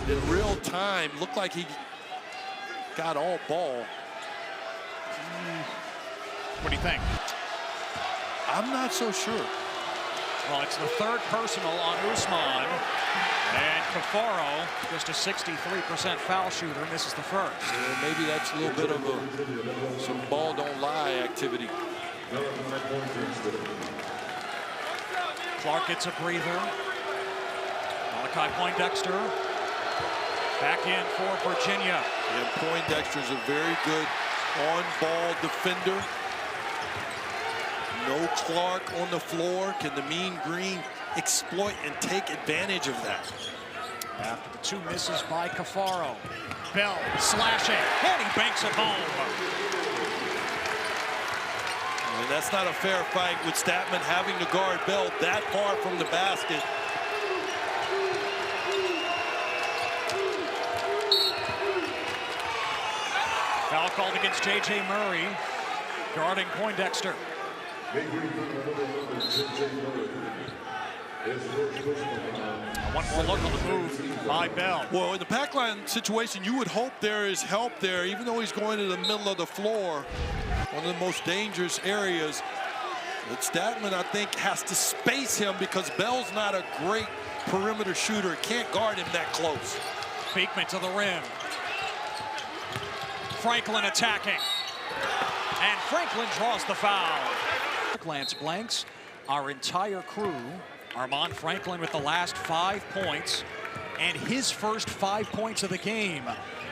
[SPEAKER 2] In real time, looked like he got all ball.
[SPEAKER 1] What do you think?
[SPEAKER 2] I'm not so sure.
[SPEAKER 1] Well, it's the third personal on Usman. And Cafaro, just a 63% foul shooter, misses the first.
[SPEAKER 2] Yeah, maybe that's a little bit of some ball don't lie activity.
[SPEAKER 1] Clark gets a breather. Malachi Poindexter back in for Virginia.
[SPEAKER 2] Yeah, Poindexter's a very good on-ball defender. No Clark on the floor. Can the Mean Green exploit and take advantage of that?
[SPEAKER 1] After the two misses by Cafaro. Bell slashing, and he banks it home.
[SPEAKER 2] And that's not a fair fight with Statman having to guard Bell that far from the basket.
[SPEAKER 1] Foul called against J.J. Murray, guarding Poindexter. One more look on the move by Bell.
[SPEAKER 2] Well, in the pack line situation, you would hope there is help there, even though he's going to the middle of the floor, one of the most dangerous areas. But Statman, I think, has to space him because Bell's not a great perimeter shooter. Can't guard him that close.
[SPEAKER 1] Beekman to the rim. Franklin attacking. And Franklin draws the foul. Glance blanks. Our entire crew. Armand Franklin with the last 5 points. And his first 5 points of the game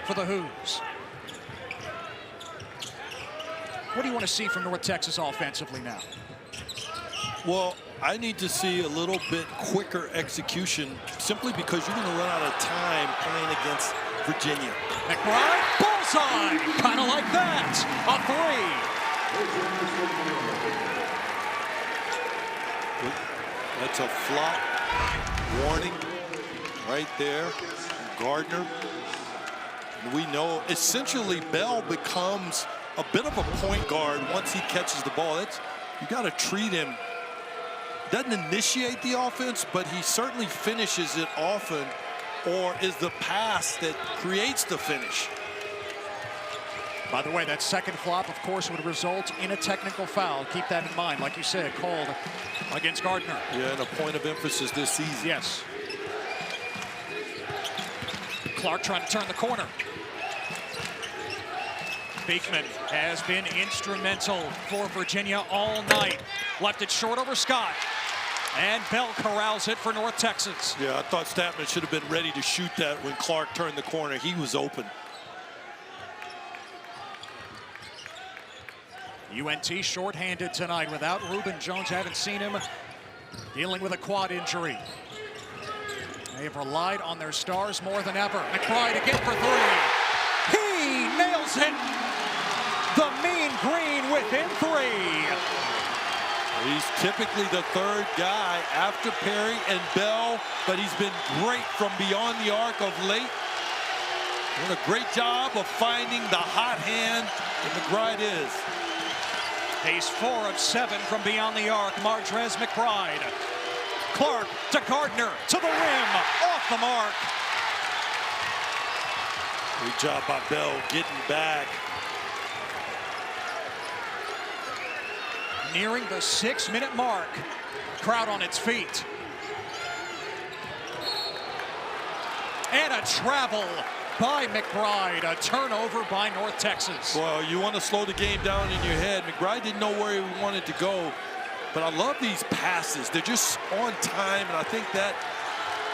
[SPEAKER 1] for the Hoos. What do you want to see from North Texas offensively now?
[SPEAKER 2] Well, I need to see a little bit quicker execution simply because you're going to run out of time playing against Virginia.
[SPEAKER 1] McBride, bullseye, kind of like that, a three.
[SPEAKER 2] That's a flop warning right there, Gardner. And we know essentially Bell becomes a bit of a point guard once he catches the ball. You got to treat him. Doesn't initiate the offense, but he certainly finishes it often, or is the pass that creates the finish.
[SPEAKER 1] By the way, that second flop, of course, would result in a technical foul. Keep that in mind, like you said, called against Gardner.
[SPEAKER 2] Yeah, and a point of emphasis this season.
[SPEAKER 1] Yes. Clark trying to turn the corner. Beekman has been instrumental for Virginia all night. Left it short over Scott. And Bell corrals it for North Texas.
[SPEAKER 2] Yeah, I thought Statman should have been ready to shoot that when Clark turned the corner. He was open.
[SPEAKER 1] UNT shorthanded tonight without Reuben Jones. Haven't seen him dealing with a quad injury. They have relied on their stars more than ever. McBride again for three. He nails it. The Mean Green within three.
[SPEAKER 2] He's typically the third guy after Perry and Bell, but he's been great from beyond the arc of late. Doing a great job of finding the hot hand that McBride is.
[SPEAKER 1] He's 4 of 7 from beyond the arc. Martrez McBride. Clark to Gardner, to the rim, off the mark.
[SPEAKER 2] Good job by Bell getting back.
[SPEAKER 1] Nearing the 6-minute mark. Crowd on its feet. And a travel by McBride. A turnover by North Texas.
[SPEAKER 2] Well, you want to slow the game down in your head. McBride didn't know where he wanted to go. But I love these passes. They're just on time, and I think that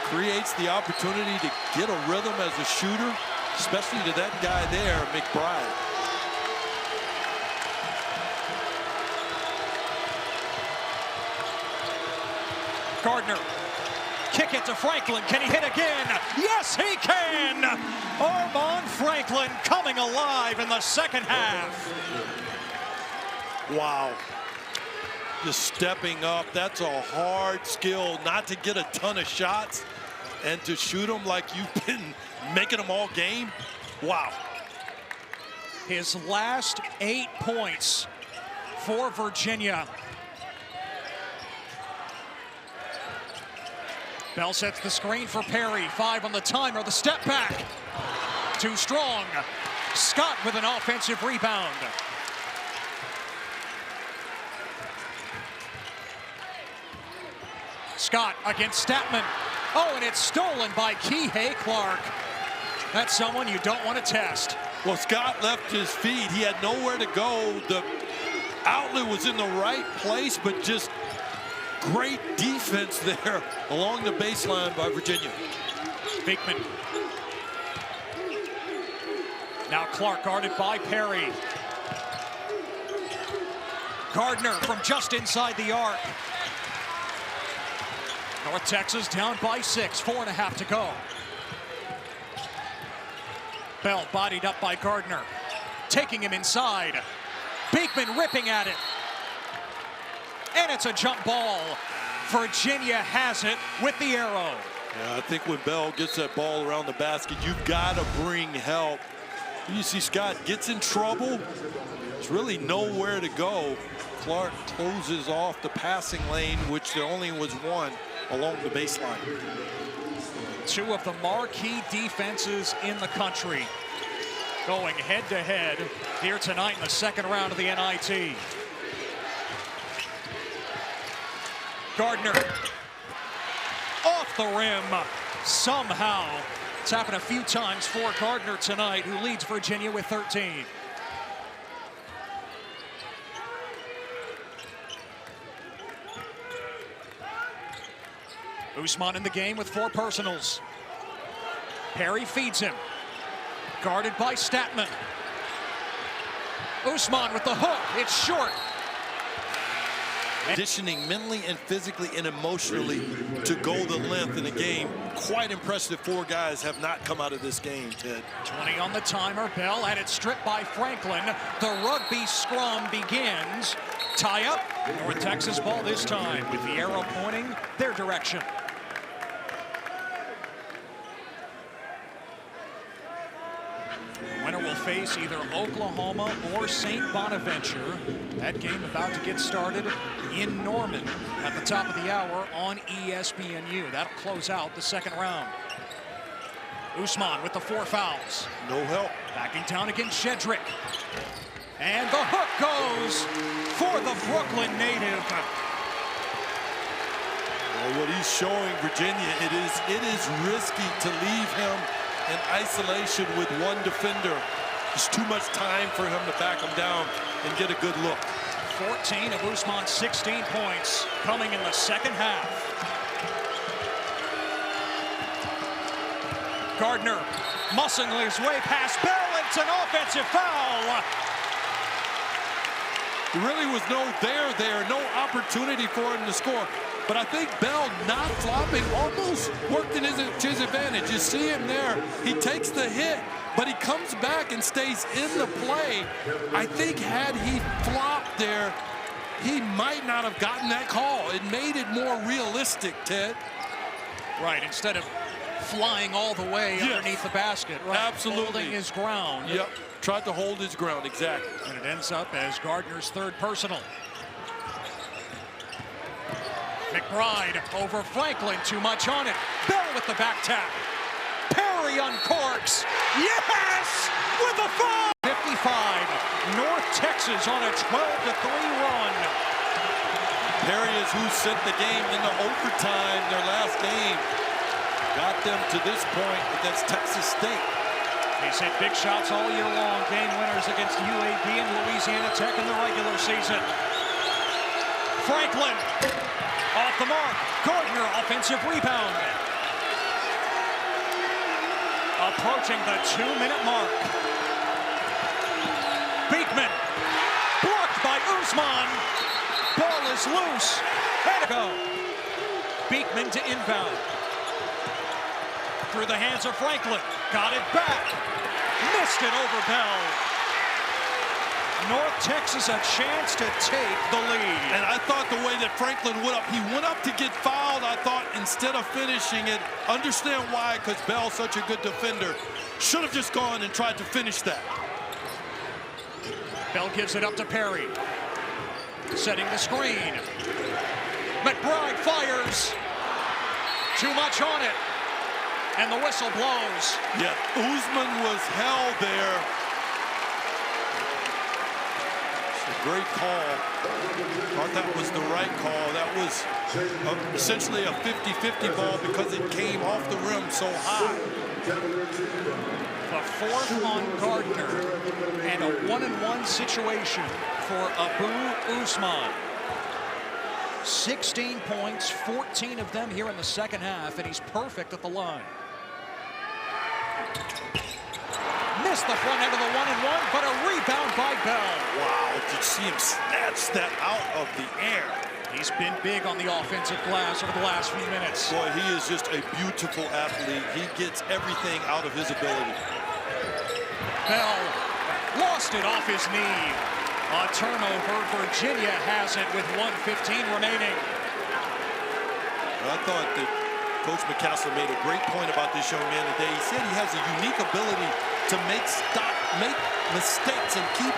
[SPEAKER 2] creates the opportunity to get a rhythm as a shooter, especially to that guy there, McBride.
[SPEAKER 1] Gardner, kick it to Franklin. Can he hit again? Yes, he can! Armand Franklin coming alive in the second half.
[SPEAKER 2] Wow. Just stepping up. That's a hard skill, not to get a ton of shots and to shoot them like you've been making them all game. Wow.
[SPEAKER 1] His last 8 points for Virginia. Bell sets the screen for Perry. 5 on the timer. The step back. Too strong. Scott with an offensive rebound. Scott against Statman. Oh, and it's stolen by Kihei Clark. That's someone you don't want to test.
[SPEAKER 2] Well, Scott left his feet. He had nowhere to go. The outlet was in the right place, but just great defense there along the baseline by Virginia.
[SPEAKER 1] Beekman. Now Clark guarded by Perry. Gardner from just inside the arc. North Texas down by 6, 4.5 to go. Bell bodied up by Gardner. Taking him inside. Beekman ripping at it. And it's a jump ball. Virginia has it with the arrow.
[SPEAKER 2] Yeah, I think when Bell gets that ball around the basket, you've got to bring help. You see Scott gets in trouble. There's really nowhere to go. Clark closes off the passing lane, which there only was one along the baseline.
[SPEAKER 1] 2 of the marquee defenses in the country going head-to-head here tonight in the second round of the NIT. Gardner off the rim somehow. It's happened a few times for Gardner tonight, who leads Virginia with 13. Usman in the game with 4 personals. Perry feeds him. Guarded by Statman. Usman with the hook. It's short.
[SPEAKER 2] Conditioning mentally and physically and emotionally to go the length in a game. Quite impressive. 4 guys have not come out of this game, Ted.
[SPEAKER 1] 20 on the timer. Bell had it stripped by Franklin. The rugby scrum begins. Tie up. North Texas ball this time with the arrow pointing their direction. Winner will face either Oklahoma or St. Bonaventure. That game about to get started in Norman at the top of the hour on ESPNU. That'll close out the second round. Usman with the 4 fouls.
[SPEAKER 2] No help.
[SPEAKER 1] Backing down against Shedrick. And the hook goes for the Brooklyn native.
[SPEAKER 2] Well, what he's showing Virginia, it is risky to leave him in isolation with 1 defender. There's too much time for him to back him down and get a good look.
[SPEAKER 1] 14 of Usman's 16 points coming in the second half. Gardner muscling his way past Bell. It's an offensive foul.
[SPEAKER 2] There really was no no opportunity for him to score. But I think Bell not flopping almost worked in his advantage. You see him there. He takes the hit, but he comes back and stays in the play. I think had he flopped there, he might not have gotten that call. It made it more realistic, Ted.
[SPEAKER 1] Right, instead of flying all the way underneath the basket. Right,
[SPEAKER 2] absolutely.
[SPEAKER 1] Holding his ground.
[SPEAKER 2] Yep, tried to hold his ground, exactly.
[SPEAKER 1] And it ends up as Gardner's 3rd personal. McBride over Franklin, too much on it. Bell with the back tap. Perry uncorks. Yes! With a foul! 55. North Texas on a 12-3 run.
[SPEAKER 2] Perry is who sent the game into overtime, their last game. Got them to this point against Texas State.
[SPEAKER 1] He's hit big shots all year long. Game winners against UAB and Louisiana Tech in the regular season. Franklin. Off the mark. Gardner, offensive rebound. Approaching the 2-minute mark. Beekman. Blocked by Usman. Ball is loose. And a go. Beekman to inbound. Through the hands of Franklin. Got it back. Missed it over Bell. North Texas a chance to take the lead.
[SPEAKER 2] And I thought the way that Franklin he went up to get fouled. I thought instead of finishing it, understand why, because Bell's such a good defender. Should have just gone and tried to finish that.
[SPEAKER 1] Bell gives it up to Perry. setting the screen. McBride fires. Too much on it. And the whistle blows.
[SPEAKER 2] Yeah, Usman was held there. It's a great call. Thought that was the right call. That was essentially a 50-50 ball because it came off the rim so high.
[SPEAKER 1] The fourth on Gardner, and a 1-and-1 situation for Abu Usman. 16 points, 14 of them here in the second half, and he's perfect at the line. Missed the front end of the 1-and-1, but a rebound by Bell.
[SPEAKER 2] Wow, did you see him snatch that out of the air?
[SPEAKER 1] He's been big on the offensive glass over the last few minutes.
[SPEAKER 2] Boy, he is just a beautiful athlete. He gets everything out of his ability.
[SPEAKER 1] Bell lost it off his knee. A turnover. Virginia has it with 1:15 remaining.
[SPEAKER 2] I thought that Coach McCaslin made a great point about this young man today. He said he has a unique ability to make mistakes and keep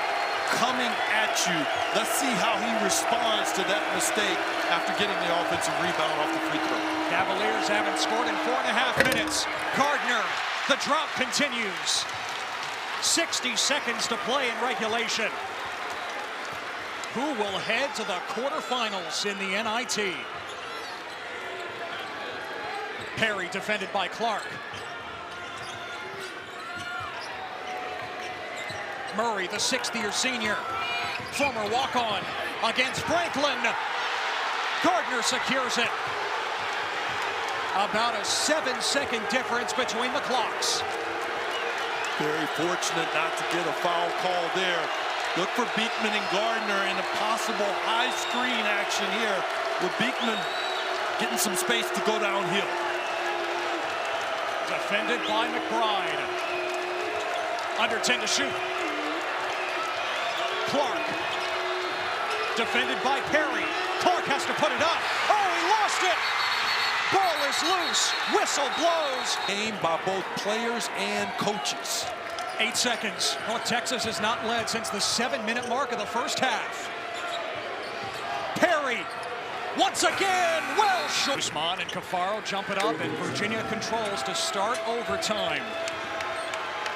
[SPEAKER 2] coming at you. Let's see how he responds to that mistake after getting the offensive rebound off the free throw.
[SPEAKER 1] Cavaliers haven't scored in 4.5 minutes. Gardner, the drop continues. 60 seconds to play in regulation. Who will head to the quarterfinals in the NIT? Perry defended by Clark. Murray, the sixth-year senior, former walk-on against Franklin. Gardner secures it. About a 7-second difference between the clocks.
[SPEAKER 2] Very fortunate not to get a foul call there. Look for Beekman and Gardner in a possible high screen action here with Beekman getting some space to go downhill.
[SPEAKER 1] Defended by McBride. Under 10 to shoot. Clark. Defended by Perry. Clark has to put it up. Oh, he lost it! Ball is loose. Whistle blows.
[SPEAKER 2] Aimed by both players and coaches.
[SPEAKER 1] 8 seconds. North Texas has not led since the 7-minute mark of the first half. Perry, once again, well short. Usman and Cafaro jump it up, and Virginia controls to start overtime.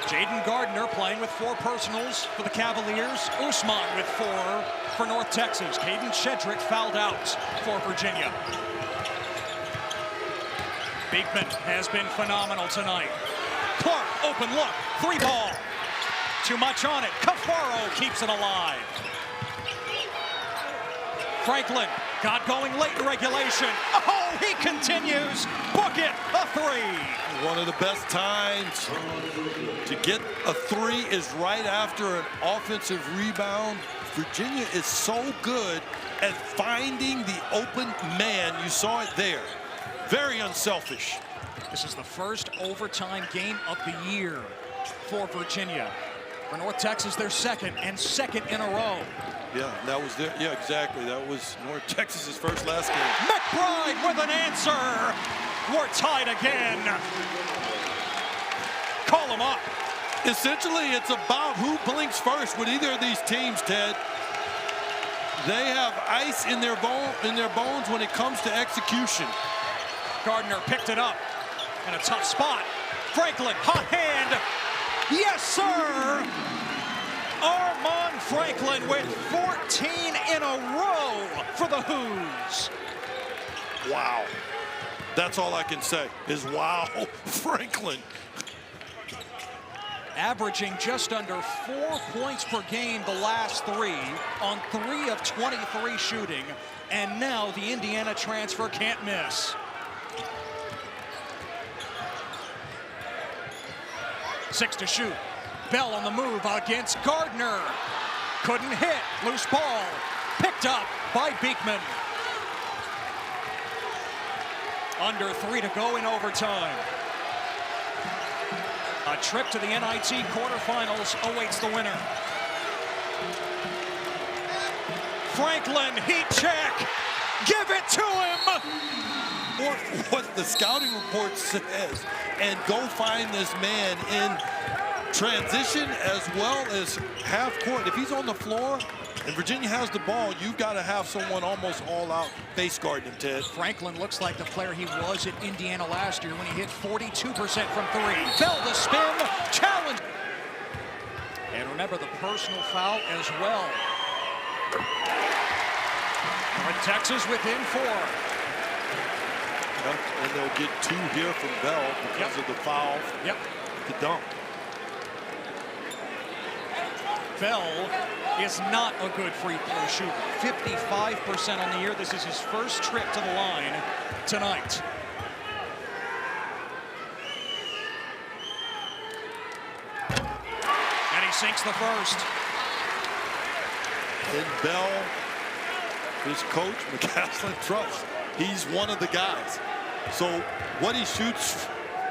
[SPEAKER 1] Jaden Gardner playing with 4 personals for the Cavaliers. Usman with 4 for North Texas. Caden Shedrick fouled out for Virginia. Beekman has been phenomenal tonight. Clark, open look, 3 ball. Too much on it. Cafaro keeps it alive. Franklin got going late in regulation. Oh, he continues. Book it, a 3.
[SPEAKER 2] One of the best times to get a 3 is right after an offensive rebound. Virginia is so good at finding the open man. You saw it there. Very unselfish.
[SPEAKER 1] This is the first overtime game of the year for Virginia. For North Texas, their second in a row.
[SPEAKER 2] Yeah, that was there. Yeah, exactly. That was North Texas's first last game.
[SPEAKER 1] McBride with an answer. We're tied again. Call them up.
[SPEAKER 2] Essentially, it's about who blinks first with either of these teams, Ted. They have ice in their bones when it comes to execution.
[SPEAKER 1] Gardner picked it up in a tough spot. Franklin, hot hand. Yes, sir. Armand Franklin with 14 in a row for the Hoos.
[SPEAKER 2] Wow. That's all I can say is wow, Franklin.
[SPEAKER 1] Averaging just under 4 points per game the last 3 on 3 of 23 shooting. And now the Indiana transfer can't miss. 6 to shoot. Bell on the move against Gardner. Couldn't hit. Loose ball. Picked up by Beekman. Under 3 to go in overtime. A trip to the NIT quarterfinals awaits the winner. Franklin, heat check. Give it to him.
[SPEAKER 2] Or what the scouting report says, and go find this man in transition as well as half court. If he's on the floor and Virginia has the ball, you've got to have someone almost all out face guarding him, Ted.
[SPEAKER 1] Franklin looks like the player he was at Indiana last year when he hit 42% from three. Bell the spin, challenge. And remember the personal foul as well. North Texas within 4.
[SPEAKER 2] Yep, and they'll get 2 here from Bell because of the foul.
[SPEAKER 1] Yep.
[SPEAKER 2] The dunk.
[SPEAKER 1] Bell is not a good free throw shooter. 55% on the year. This is his first trip to the line tonight. And he sinks the first.
[SPEAKER 2] And Bell, his coach, McCaslin, trusts. He's one of the guys. So what he shoots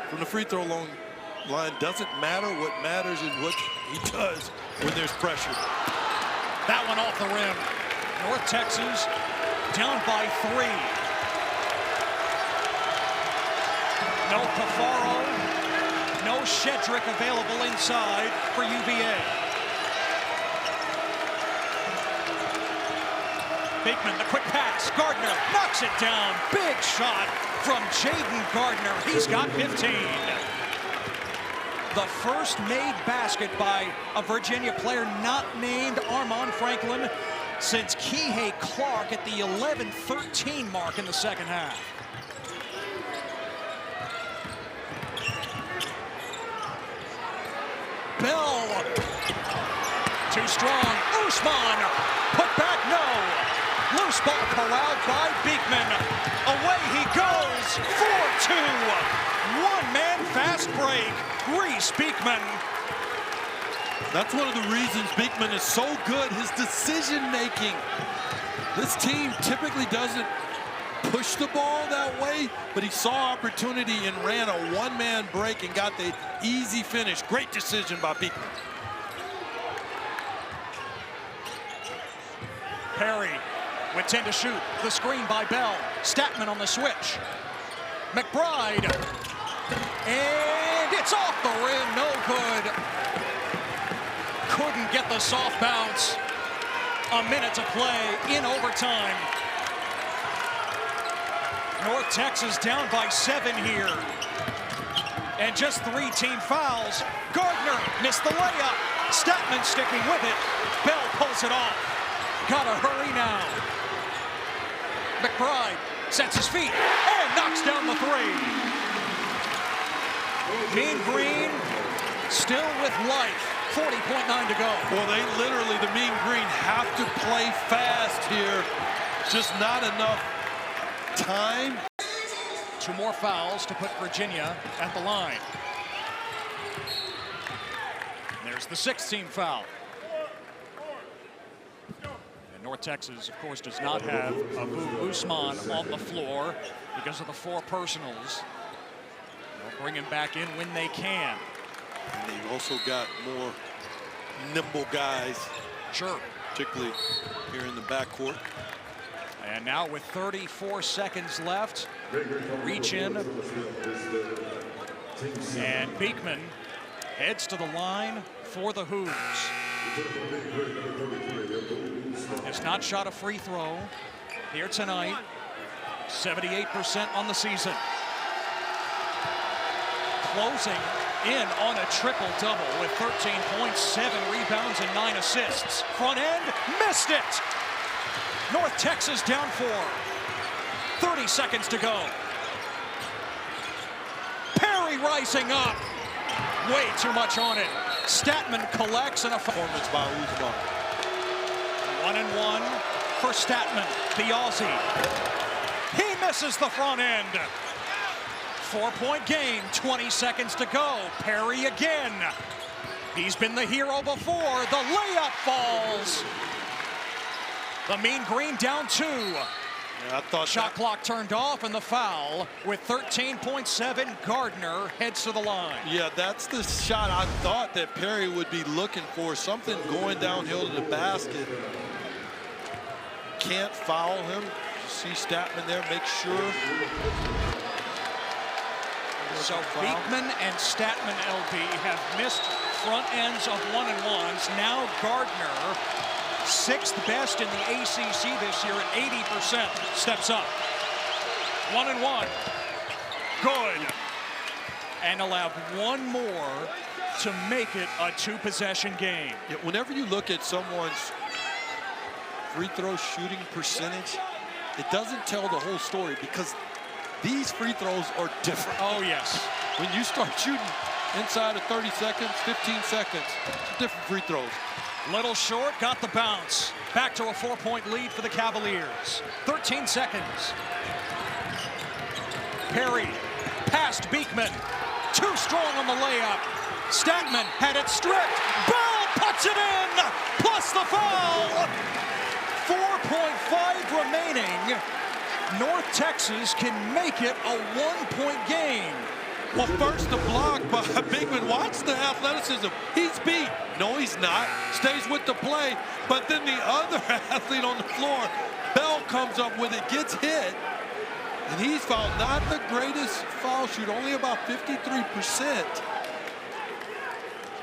[SPEAKER 2] from the free throw line doesn't matter. What matters is what he does when there's pressure.
[SPEAKER 1] That one off the rim. North Texas down by 3. No Cafaro, no Shedrick available inside for UVA. Beekman, the quick pass. Gardner knocks it down. Big shot from Jaden Gardner. He's got 15. The first made basket by a Virginia player not named Armand Franklin since Kihei Clark at the 11-13 mark in the second half. Bell, too strong. Usman, put back, no. Loose ball corralled by Beekman. Away he goes, 4-2. One-man fast break. Reese Beekman.
[SPEAKER 2] That's one of the reasons Beekman is so good, his decision-making. This team typically doesn't push the ball that way, but he saw opportunity and ran a one-man break and got the easy finish. Great decision by Beekman.
[SPEAKER 1] Perry with 10 to shoot. The screen by Bell. Statman on the switch. McBride. And it's off the rim. No good. Couldn't get the soft bounce. A minute to play in overtime. North Texas down by 7 here. And just 3 team fouls. Gardner missed the layup. Statman sticking with it. Bell pulls it off. Gotta hurry now. McBride sets his feet and knocks down the 3. Mean Green still with life. 40.9 to go.
[SPEAKER 2] Well, they literally, the Mean Green, have to play fast here. Just not enough time.
[SPEAKER 1] 2 more fouls to put Virginia at the line. There's the 6th team foul. And North Texas, of course, does not have Abu Usman on the floor because of the 4 personals. They'll bring him back in when they can.
[SPEAKER 2] And they've also got more nimble guys.
[SPEAKER 1] Sure.
[SPEAKER 2] Particularly here in the backcourt.
[SPEAKER 1] And now with 34 seconds left, reach in. And Beekman heads to the line for the Hoos. Has not shot a free throw here tonight. 78% on the season. Closing in on a triple-double with 13 points, 7 rebounds, and 9 assists. Front end, missed it! North Texas down 4. 30 seconds to go. Perry rising up. Way too much on it. Statman collects and a
[SPEAKER 2] Performance by Usman.
[SPEAKER 1] 1-and-1 for Statman, the Aussie. He misses the front end. 4-point game, 20 seconds to go. Perry again. He's been the hero before. The layup falls. The Mean Green down 2.
[SPEAKER 2] Yeah, I thought
[SPEAKER 1] shot clock turned off, and the foul with 13.7. Gardner heads to the line.
[SPEAKER 2] Yeah, that's the shot I thought that Perry would be looking for. Something going downhill to the basket. Can't foul him. See Statman there, make sure.
[SPEAKER 1] So Beekman and Statman, LB, have missed front ends of 1-and-1s. Now Gardner, 6th best in the ACC this year at 80%, steps up. 1-and-1, good. And he'll have one more to make it a 2-possession game.
[SPEAKER 2] Yeah, whenever you look at someone's free throw shooting percentage, it doesn't tell the whole story because these free throws are different.
[SPEAKER 1] Oh, yes.
[SPEAKER 2] When you start shooting inside of 30 seconds, 15 seconds, it's different free throws.
[SPEAKER 1] Little short, got the bounce. Back to a 4-point lead for the Cavaliers. 13 seconds. Perry, past Beekman. Too strong on the layup. Stackman had it stripped. Bell puts it in, plus the foul. 4.5 remaining. North Texas can make it a 1-point game.
[SPEAKER 2] Well, first the block by Beekman. Watch the athleticism. He's beat. No, he's not. Stays with the play. But then the other athlete on the floor, Bell comes up with it, gets hit. And he's fouled. Not the greatest foul shoot, only about 53%.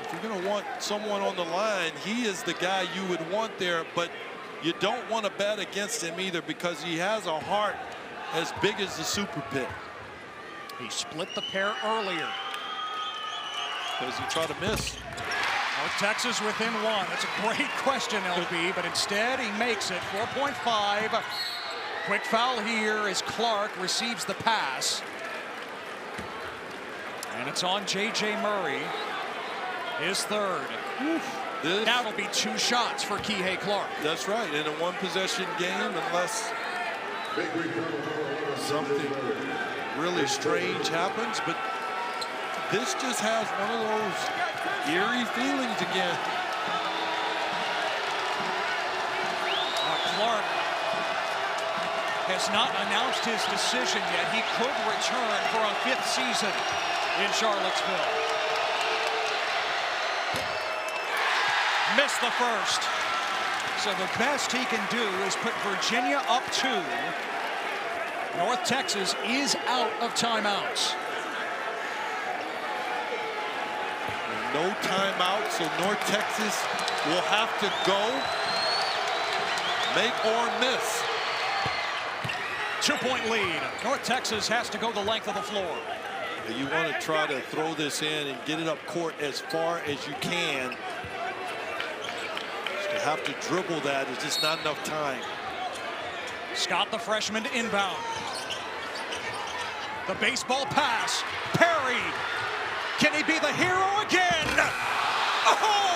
[SPEAKER 2] If you're going to want someone on the line, he is the guy you would want there. But you don't want to bet against him either because he has a heart as big as the Super Pit.
[SPEAKER 1] He split the pair earlier.
[SPEAKER 2] Does he try to miss?
[SPEAKER 1] North Texas within one. That's a great question, LB, but instead he makes it. 4.5. Quick foul here as Clark receives the pass. And it's on J.J. Murray. His third. That'll be 2 shots for Kihei Clark.
[SPEAKER 2] That's right, in a 1-possession game, unless something really strange happens. But this just has one of those eerie feelings again.
[SPEAKER 1] Clark has not announced his decision yet. He could return for a 5th season in Charlottesville. Missed the first. So the best he can do is put Virginia up 2. North Texas is out of timeouts.
[SPEAKER 2] No timeout, so North Texas will have to go, make or miss.
[SPEAKER 1] 2-point lead. North Texas has to go the length of the floor.
[SPEAKER 2] You want to try to throw this in and get it up court as far as you can. To have to dribble that is just not enough time.
[SPEAKER 1] Scott, the freshman, to inbound. The baseball pass. Perry. Can he be the hero again? Oh!